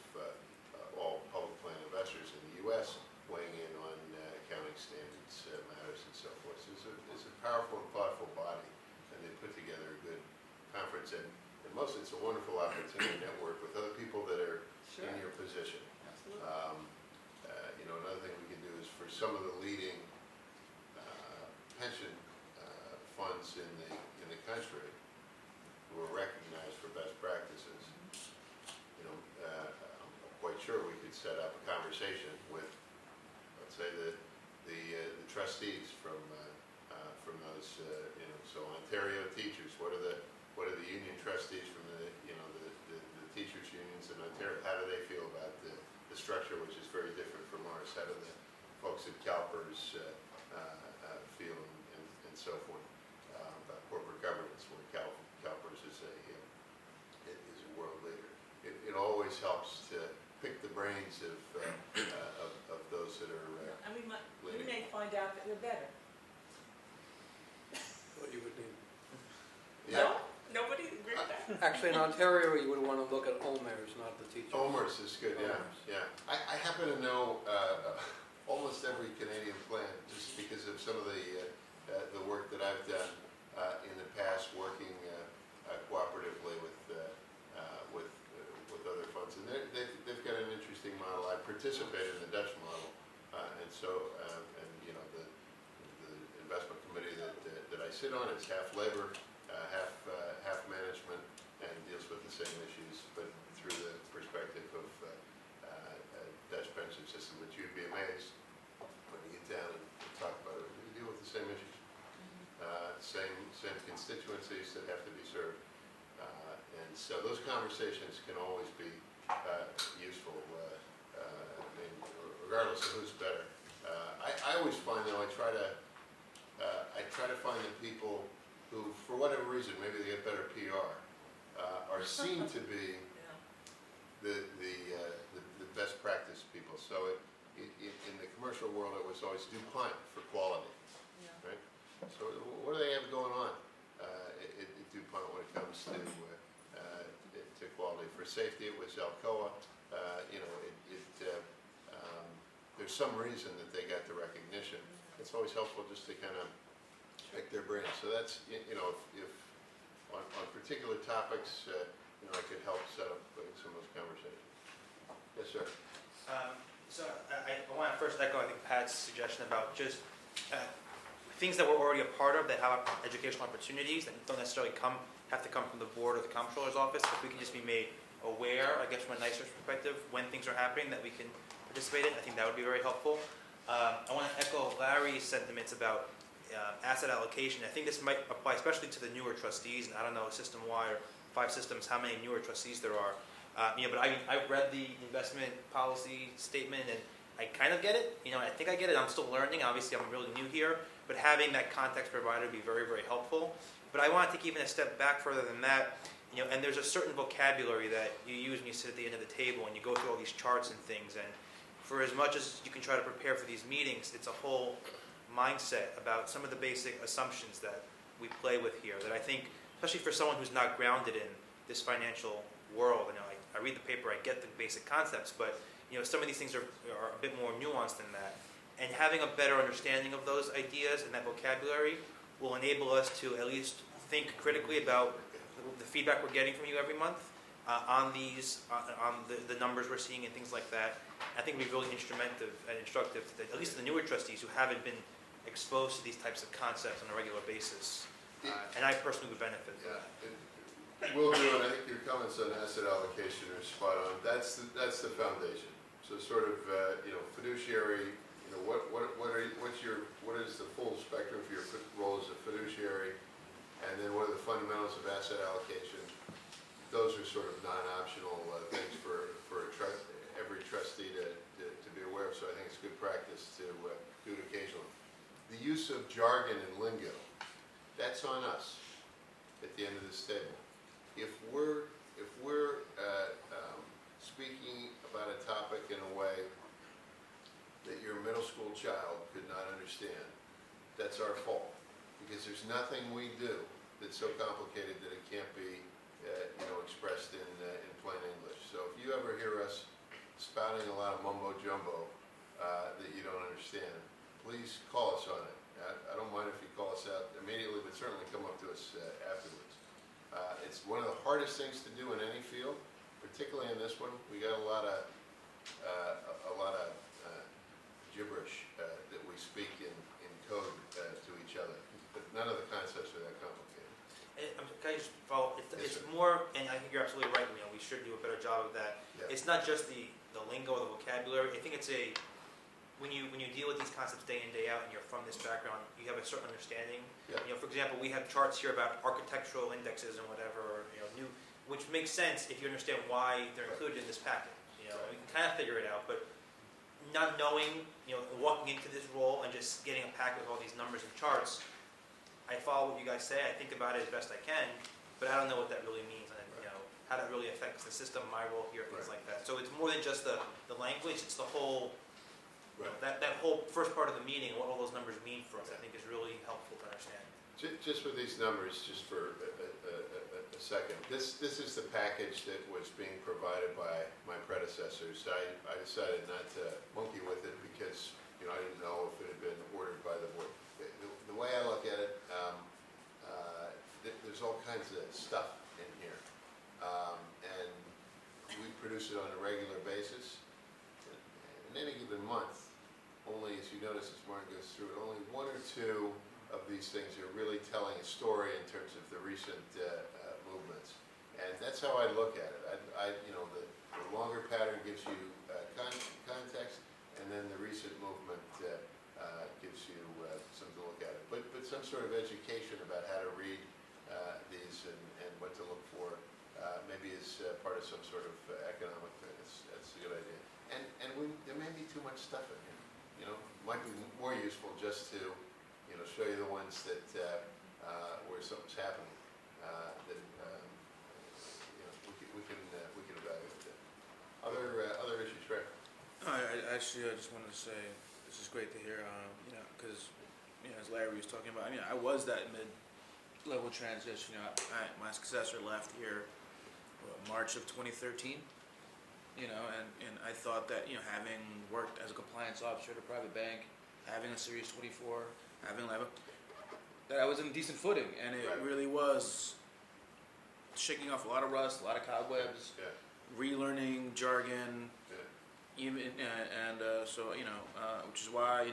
all public plan investors in the U.S., weighing in on accounting standards matters and so forth. So it's a powerful and thoughtful body, and they put together a good conference, and mostly it's a wonderful opportunity to network with other people that are in your position. Absolutely. Another thing we can do is for some of the leading pension funds in the country who are recognized for best practices, I'm quite sure we could set up a conversation with, let's say, the trustees from those, so Ontario teachers. What are the union trustees from the teachers unions in Ontario? How do they feel about the structure, which is very different from ours? How do the folks at CalPERS feel, and so forth, about corporate governance, where CalPERS is a world leader? It always helps to pick the brains of those that are And we leading. may find out that we're better. What you would need. No? Nobody agree with that? Actually, in Ontario, you would want to look at OMERS, not the teachers. OMERS is good, yeah. OMERS. Yeah. I happen to know almost every Canadian plan just because of some of the work that I've done in the past, working cooperatively with other funds, and they've got an interesting model. I participated in the Dutch model, and so the investment committee that I sit on is half labor, half management, and deals with the same issues, but through the perspective of Dutch pension system. But you'd be amazed when you get down and talk about it. We deal with the same issues, same constituencies that have to be served, and so those conversations can always be useful. Regardless of who's better. I always find though I try to find the people who, for whatever reason, maybe they get better PR, are seen to be the best practice people. So in the commercial world, it was always DuPont for quality, right? So what do they have going on at DuPont when it comes to quality? For safety, it was Alcoa. There's some reason that they got the recognition. It's always helpful just to kind of pick their brains. So that's, if on particular topics, I could help set up some of those conversations. Yes, sir. So I want to first echo, I think, Pat's suggestion about just things that we're already a part of that have educational opportunities that don't necessarily have to come from the board or the comptroller's office. If we can just be made aware, I guess from a NYCERS perspective, when things are happening that we can participate in, I think that would be very helpful. I want to echo Larry's sentiments about asset allocation. I think this might apply especially to the newer trustees, and I don't know system-wide or 5 systems how many newer trustees there are. But I've read the investment policy statement and I kind of get it. I think I get it. I'm still learning. Obviously, I'm really new here, but having that context provided would be very, very helpful. But I want to take even a step back further than that. And there's a certain vocabulary that you use when you sit at the end of the table and you go through all these charts and things. And for as much as you can try to prepare for these meetings, it's a whole mindset about some of the basic assumptions that we play with here that I think, especially for someone who's not grounded in this financial world, I read the paper, I get the basic concepts, but some of these things are a bit more nuanced than that. And having a better understanding of those ideas and that vocabulary will enable us to at least think critically about the feedback we're getting from you every month on the numbers we're seeing and things like that. I think it would be really instrumental and instructive to at least the newer trustees who haven't been exposed to these types of concepts on a regular basis. And I personally would benefit from that. Will do, and I think your comments on asset allocation are spot on. That's the foundation. So sort of, fiduciary, what is the full spectrum for your role as a fiduciary? And then what are the fundamentals of asset allocation? Those are sort of non-optional things for every trustee to be aware of, so I think it's good practice to do it occasionally. The use of jargon and lingo, that's on us at the end of this table. If we're speaking about a topic in a way that your middle school child could not understand, that's our fault. Because there's nothing we do that's so complicated that it can't be expressed in plain English. So if you ever hear us spouting a lot of mumbo jumbo that you don't understand, please call us on it. I don't mind if you call us out immediately, but certainly come up to us afterwards. It's one of the hardest things to do in any field, particularly in this one. We got a lot of gibberish that we speak in code to each other, but none of the concepts are that complicated. Can I just follow? Yes, It's sir. more, and I think you're absolutely right. We should do a better job of that. Yeah. It's not just the lingo or the vocabulary. I think it's when you deal with these concepts day in day out, and you're from this background, you have a certain understanding. Yeah. For example, we have charts here about architectural indexes and whatever, new, which makes sense if you understand why they're included in this packet. We can kind of figure it out, but not knowing, walking into this role and just getting a packet with all these numbers and charts, I follow what you guys say. I think about it as best I can, but I don't know what that really means, and how that really affects the system, my role here, things like that. So it's more than just the language; it's the whole. That whole first part of the meeting, what all those numbers mean for us, I think is really helpful to understand. Just with these numbers, just for a second, this is the package that was being provided by my predecessors. I decided not to monkey with it because I didn't know if it had been ordered by the board. The way I look at it, there's all kinds of stuff in here, and we produce it on a regular basis. In any given month, only, as you notice as Martin goes through it, only one or two of these things are really telling a story in terms of the recent movements. And that's how I look at it. The longer pattern gives you context, and then the recent movement gives you something to look at it. But some sort of education about how to read these and what to look for, maybe as part of some sort of economic thing. That's a good idea. And there may be too much stuff in here. Might be more useful just to, show you the ones that where something's happening. That we can evaluate that. Other issues, right? I just wanted to say this is great to hear. Because as Larry was talking about, I was that mid-level transition. My successor left here March of 2013. And I thought that, having worked as a compliance officer at a private bank, having a Series 24, having that I was in decent footing, and it really was shaking off a lot of rust, a lot of cobwebs, relearning jargon, even, which is why,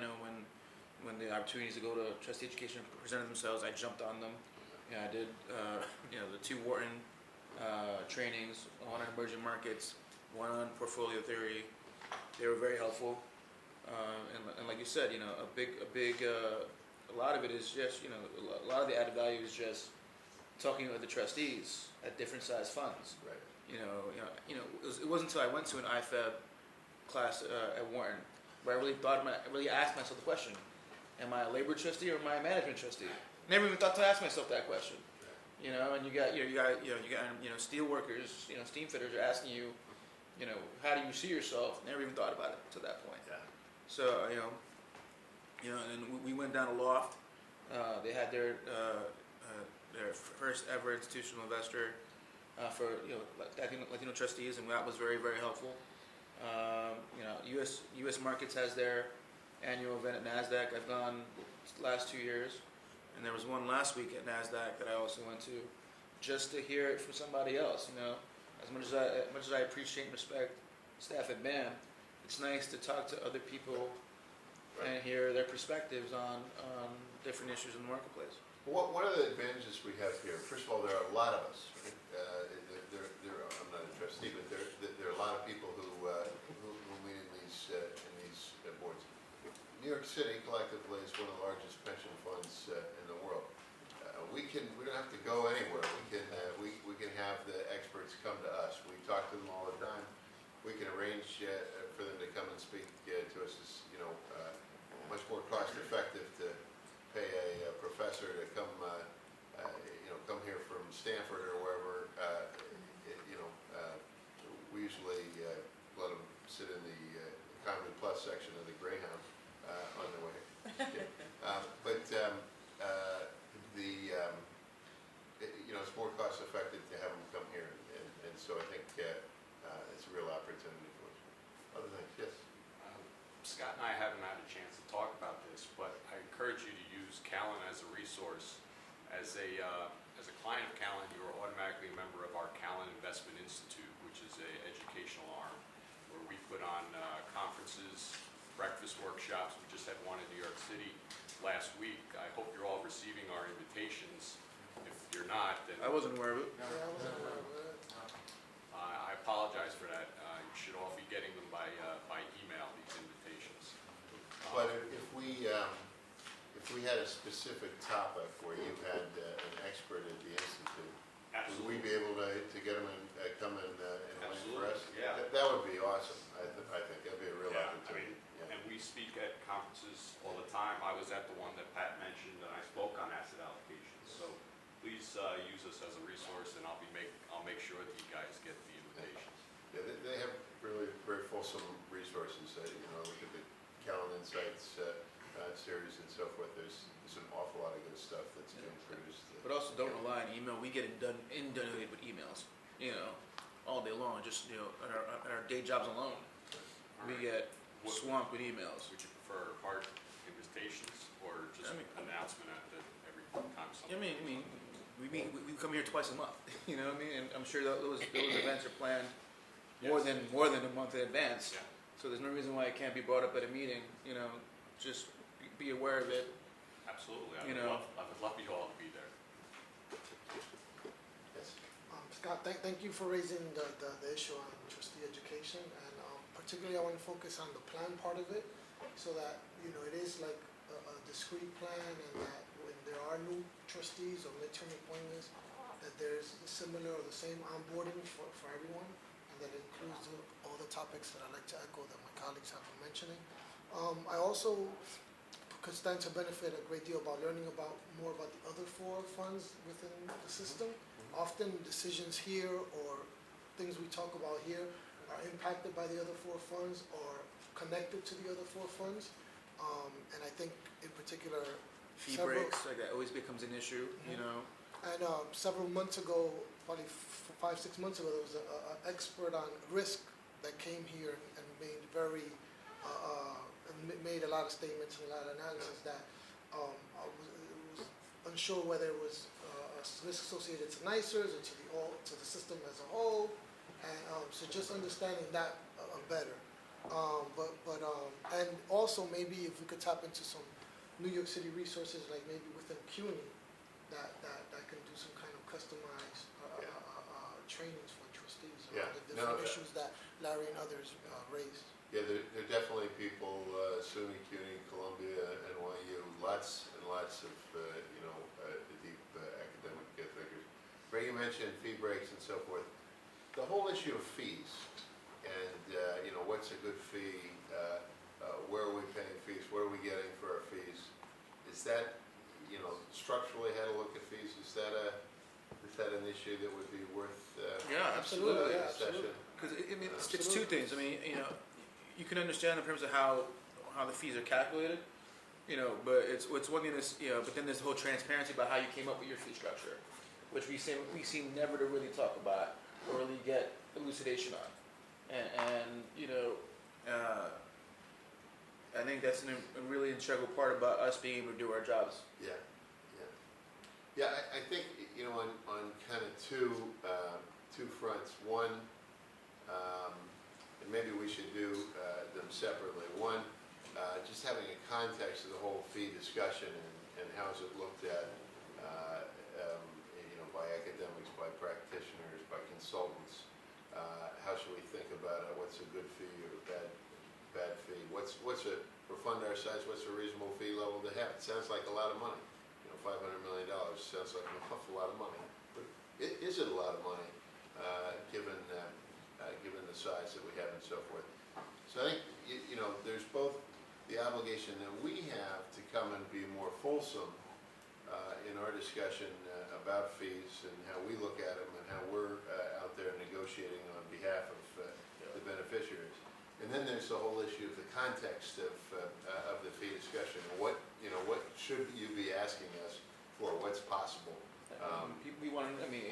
when the opportunities to go to trustee education presented themselves, I jumped on them. I did, the 2 Wharton trainings, one on emerging markets, one on portfolio theory. They were very helpful, and like you said, a lot of it is just, a lot of the added value is just talking with the trustees at different size funds. Right. It wasn't until I went to an IFAB class at Wharton where I really asked myself the question: am I a labor trustee or am I a management trustee? Never even thought to ask myself that question. And you got steel workers, steam fitters are asking you, how do you see yourself? Never even thought about it to that point. Yeah. So, and we went down a loft. They had their first ever institutional investor for Latino trustees, and that was very, very helpful. U.S. Markets has their annual event at NASDAQ. I've gone last 2 years, and there was one last week at NASDAQ that I also went to, just to hear it from somebody else. You know, as much as I appreciate and respect staff at BAM, it's nice to talk to other people and hear their perspectives on different issues in the marketplace. One of the advantages we have here, first of all, there are a lot of us. Right? I'm not a trustee, but there are a lot of people who meet in these boards. New York City collectively is one of the largest pension funds in the world. We don't have to go anywhere. We can have the experts come to us. We talk to them all the time. We can arrange for them to come and speak to us. It's, much more cost effective to pay a professor to come come here from Stanford or wherever. We usually let them sit in the Economy Plus section of the Greyhound on the way. It's more cost effective to have them come here, and so I think it's a real opportunity for us. Other things, yes. Scott and I haven't had a chance to talk about this, but I encourage you to use Callan as a resource. As a client of Callan, you are automatically a member of our Callan Investment Institute, which is an educational arm where we put on conferences, breakfast workshops. We just had one in New York City last week. I hope you're all receiving our invitations. If you're not, then I wasn't aware of it. I apologize for that. You should all be getting them by email, these invitations. But if we had a specific topic where you had an expert at the Institute, would we be able to get them and come and learn for us? Yeah. That would be awesome. I think that'd be a real opportunity. And we speak at conferences all the time. I was at the one that Pat mentioned, and I spoke on asset allocation. So please use us as a resource, and I'll make sure that you guys get the invitations. Yeah, they have really very fulsome resources. Look at the Callan Insights series and so forth. There's an awful lot of good stuff that's being produced. But also don't rely on email. We get inundated with emails, all day long. Just at our day jobs alone, we get swamped with emails. Would you prefer hard invitations or just announcement every time something? We come here twice a month. You know what I mean? And I'm sure those events are planned more than a month in advance. Yeah. So there's no reason why it can't be brought up at a meeting. Just be aware of it. Absolutely. I would love you all to be there. Yes. Scott, thank you for raising the issue on trustee education, and particularly I want to focus on the plan part of it, so that it is like a discrete plan, and that when there are new trustees or midterm appointments, that there's similar or the same onboarding for everyone, and that it includes all the topics that I like to echo that my colleagues have been mentioning. I also could stand to benefit a great deal about learning more about the other 4 funds within the system. Often decisions here or things we talk about here are impacted by the other 4 funds or connected to the other 4 funds. And I think in particular, Fee breaks, like that always becomes an issue, And several months ago, probably 5-6 months ago, there was an expert on risk that came here and made a lot of statements and a lot of analysis that I was unsure whether it was risk associated to NYCERS or to the system as a whole, and so just understanding that better. And also maybe if we could tap into some New York City resources, like maybe within CUNY, that can do some kind of customized trainings for trustees around the different issues that Larry and others raised. Yeah, there are definitely people, SUNY, CUNY, Columbia, NYU, lots and lots of, deep academic thinkers. Ray, you mentioned fee breaks and so forth. The whole issue of fees and, what's a good fee, where are we paying fees, what are we getting for our fees? Is that, structurally how to look at fees, is that an issue that would be worth absolutely. discussion? Because it's 2 things. You can understand in terms of how the fees are calculated, but it's one thing is, but then there's the whole transparency about how you came up with your fee structure, which we seem never to really talk about or really get elucidation on, and think that's a really integral part about us being able to do our jobs. Yeah, yeah. Yeah, I think, you know, on kind of two fronts. One, and maybe we should do them separately. One, just having a context of the whole fee discussion and how is it looked at, you know, by academics, by practitioners, by consultants. How should we think about it? What's a good fee or a bad fee? What's a, for a fund our size, what's a reasonable fee level to have? It sounds like a lot of money. You know, $500 million sounds like an awful lot of money. But is it a lot of money, given the size that we have and so forth? So I think, you know, there's both the obligation that we have to come and be more fulsome in our discussion about fees and how we look at them and how we're out there negotiating on behalf of the beneficiaries. And then there's the whole issue of the context of the fee discussion. What, you know, what should you be asking us for? What's possible? We want. I mean,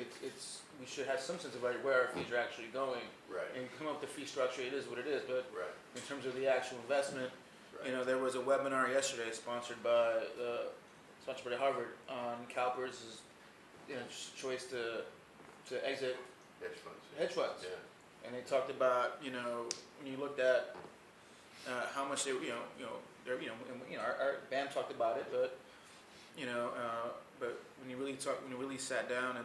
we should have some sense of where our fees are actually going. Right. And come up with the fee structure. It is what it is. But right. In terms of the actual investment, right. You know, there was a webinar yesterday sponsored by Harvard on CalPERS' choice to exit hedge funds. Yeah. And they talked about, you know, when you looked at how much they, our BAM talked about it, but but when you really sat down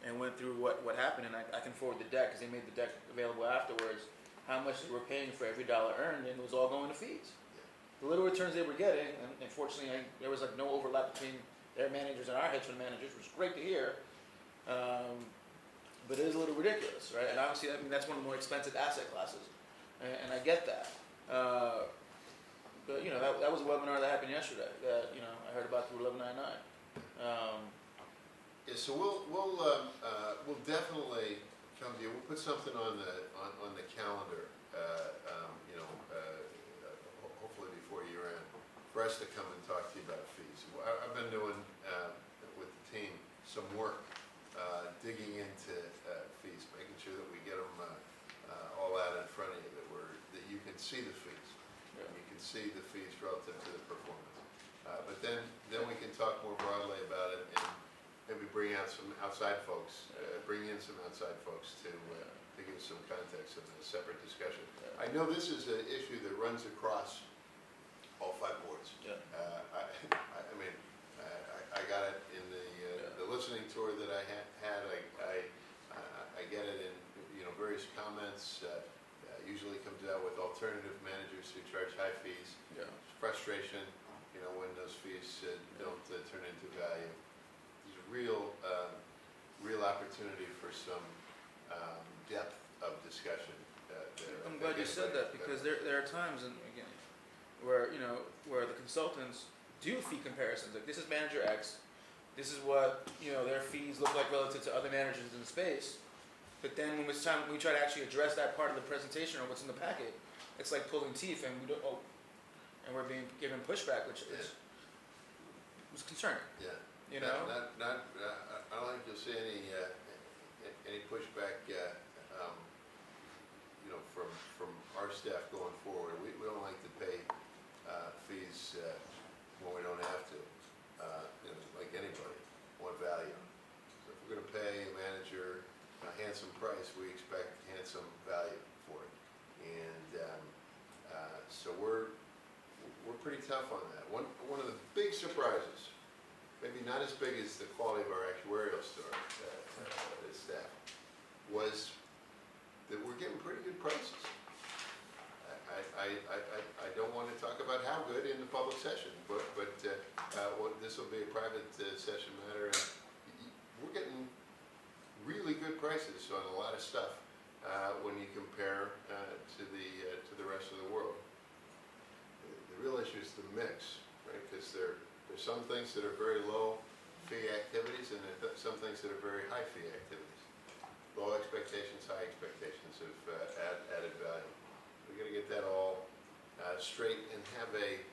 and went through what happened, and I can forward the deck because they made the deck available afterwards, how much they were paying for every dollar earned, and it was all going to fees. The little returns they were getting, and unfortunately there was like no overlap between their managers and our hedge fund managers, which was great to hear. But it is a little ridiculous, right? And obviously, I mean, that's one of the more expensive asset classes, and I get that. But you know, that was a webinar that happened yesterday that I heard about through 1199. Yeah, so we'll definitely come to you. We'll put something on the calendar. Hopefully before year end, for us to come and talk to you about fees. I've been doing with the team some work digging into fees, making sure that we get them all out in front of you, that you can see the fees. Yeah. You can see the fees relative to the performance. But then we can talk more broadly about it and maybe bring out some outside folks, bring in some outside folks to give us some context of a separate discussion. I know this is an issue that runs across all 5 boards. Yeah. I got it in the listening tour that I had. I get it in various comments. Usually comes out with alternative managers who charge high fees. Yeah. Frustration, when those fees don't turn into value. There's a real opportunity for some depth of discussion. I'm glad you said that because there are times, and again, where the consultants do fee comparisons. Like, this is manager X, this is what their fees look like relative to other managers in the space. But then when it's time we try to actually address that part of the presentation or what's in the packet, it's like pulling teeth, and we're being given pushback, which was concerning. Yeah. You know. I don't think you'll see any pushback. From our staff going forward. We don't like to pay fees when we don't have to. Like anybody, want value. So if we're going to pay a manager a handsome price, we expect handsome value for it. And so we're pretty tough on that. One of the big surprises, maybe not as big as the quality of our actuarial staff, was that we're getting pretty good prices. I don't want to talk about how good in the public session, but this will be a private session matter, and we're getting really good prices on a lot of stuff when you compare to the rest of the world. The real issue is the mix, right? Because there's some things that are very low fee activities, and there's some things that are very high fee activities. Low expectations, high expectations of added value. We've got to get that all straight and have a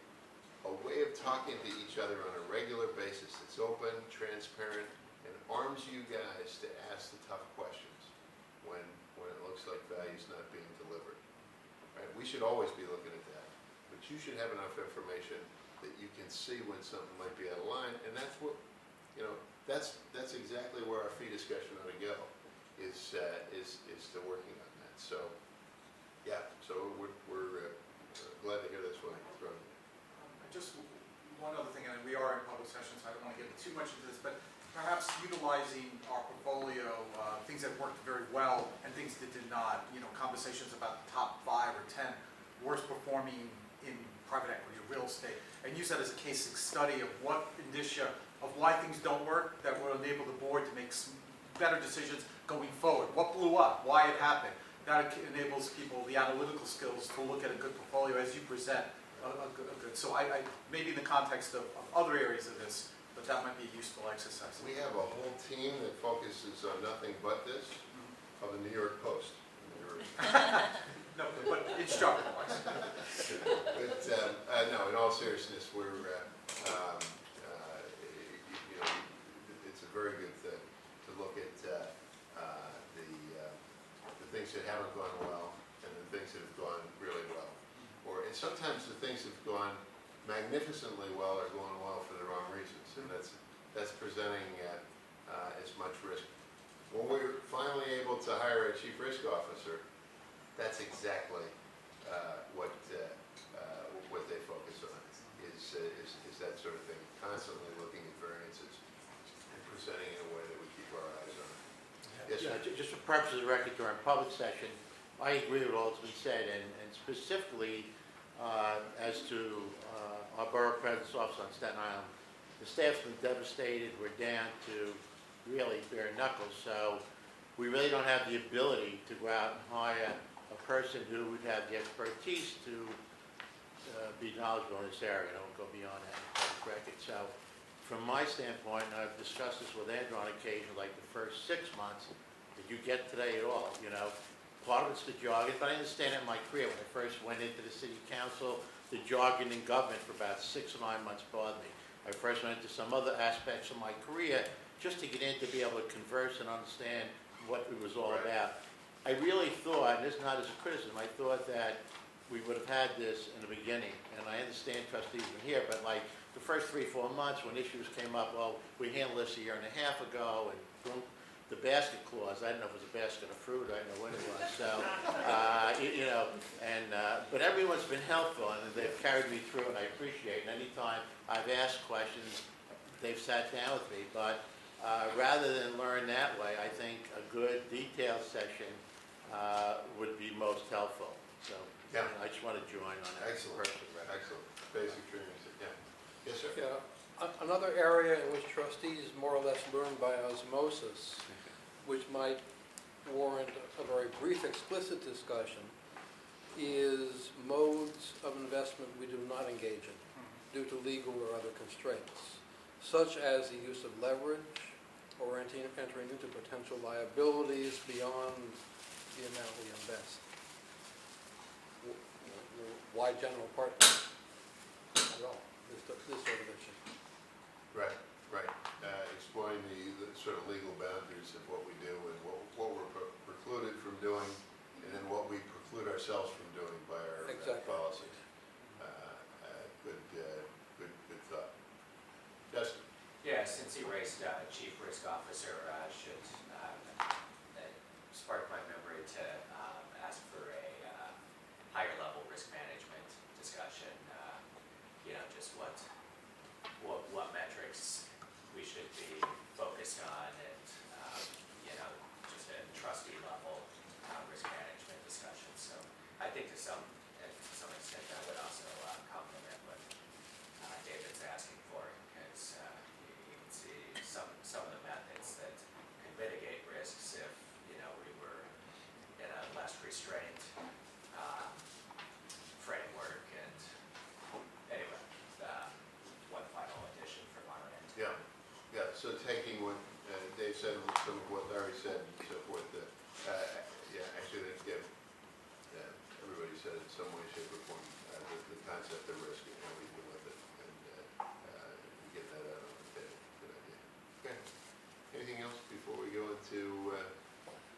way of talking to each other on a regular basis that's open, transparent, and arms you guys to ask the tough questions when it looks like value's not being delivered. Right? We should always be looking at that, but you should have enough information that you can see when something might be out of line, and that's what, you know, that's exactly where our fee discussion ought to go, is to working on that. So, yeah, so we're glad to hear this one thrown in. Just one other thing, and we are in public session, so I don't want to get too much into this, but perhaps utilizing our portfolio, things that worked very well and things that did not, you know, conversations about the top 5 or 10 worst performing in private equity or real estate, and use that as a case study of what indicia of why things don't work that will enable the board to make some better decisions going forward. What blew up, why it happened. That enables people the analytical skills to look at a good portfolio as you present a good. So I maybe in the context of other areas of this, but that might be a useful exercise. We have a whole team that focuses on nothing but this, of the New York Post. No, but instructor-wise. But, no, in all seriousness, we're, you know, it's a very good thing to look at the things that haven't gone well and the things that have gone really well. And sometimes the things that have gone magnificently well are going well for the wrong reasons, and that's presenting as much risk. When we're finally able to hire a chief risk officer, that's exactly what they focus on, is that sort of thing, constantly looking at variances and presenting in a way that we keep our eyes on. Yes, sir. Just for purposes of record, during public session, I agree with all that's been said, and specifically as to our borough president's office on Staten Island. The staff's been devastated. We're down to really bare knuckles, so we really don't have the ability to go out and hire a person who would have the expertise to be knowledgeable in this area. I won't go beyond that in public record. So from my standpoint, and I've discussed this with Andrew on occasion, like the first 6 months, did you get today at all? You know, part of it's the jargon, but I understand it in my career. When I first went into the city council, the jargon in government for about 6 or 9 months bothered me. I first went into some other aspects of my career just to get in to be able to converse and understand what it was all about. I really thought, and this is not as a criticism, I thought that we would have had this in the beginning, and I understand trustees were here, but like the first 3 or 4 months when issues came up, well, we handled this a year and a half ago, and boom, the basket clause, I didn't know if it was a basket of fruit, I didn't know what it was, so, you know, and, but everyone's been helpful, and they've carried me through, and I appreciate it, and anytime I've asked questions, they've sat down with me, but rather than learn that way, I think a good detailed session would be most helpful, so, yeah. I just want to join on that. Excellent, excellent, basic training, yeah. Yes, sir? Yeah, another area in which trustees more or less learn by osmosis, which might warrant a very brief explicit discussion, is modes of investment we do not engage in due to legal or other constraints, such as the use of leverage or entering into potential liabilities beyond the amount we invest. Why general partners at all? This sort of issue. Right, right. Exploring the sort of legal boundaries of what we do and what we're precluded from doing, and then what we preclude ourselves from doing by our policies. Good thought. Justin? Yeah, since he raised Chief Risk Officer, should spark my memory to ask for a higher level risk management discussion. You know, just what metrics we should be focused on, and you know, just a trustee level risk management discussion. So I think to some extent that would also complement what David's asking for, because you can see some of the methods that can mitigate risks if, you know, we were in a less restrained framework. And anyway, one final addition from our end. Yeah, yeah. So taking what Dave said, some of what Larry said, and so forth. Yeah, actually, everybody said in some way, shape, or form the concept of risk and how we deal with it, and get that out on the table. Good idea. Okay. Anything else before we go into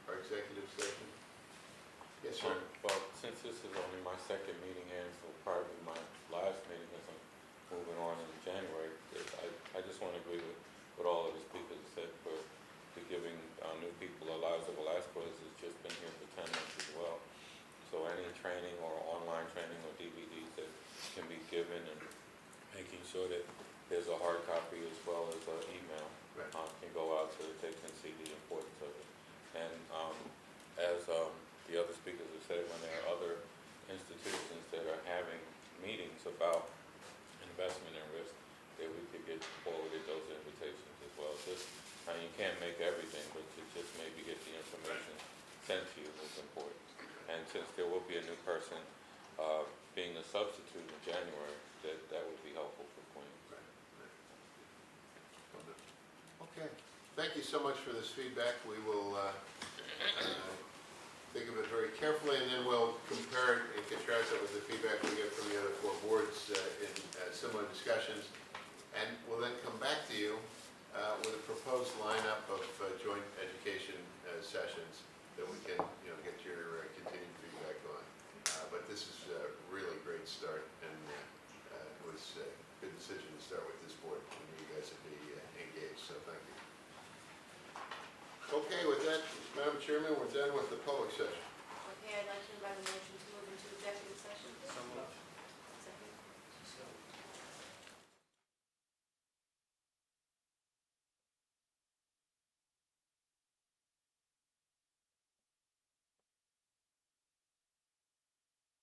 our executive session? Yes, sir. Well, since this is only my second meeting and so probably my moving on in January. I just want to agree with what all of the speakers said for giving new people a lives of Velasquez has just been here for 10 months as well. So any training or online training or DVDs that can be given, and making sure that there's a hard copy as well as an email can go out so that they can see the importance of it. And as the other speakers have said, when there are other institutions that are having meetings about investment and risk, that we could get forwarded those invitations as well. Just, you can't make everything, but to just maybe get the information sent to you is important. And since there will be a new person being the substitute in January, that would be helpful for Queens. Okay, thank you so much for this feedback. We will think of it very carefully, and then we'll compare it and contrast it with the feedback we get from the other 4 boards in similar discussions. And we'll then come back to you with a proposed lineup of joint education sessions that we can, get your continued feedback on. But this is a really great start, and it was a good decision to start with this board. I knew you guys would be engaged, so thank you. Okay, with that, Madam Chairman, we're done with the public session.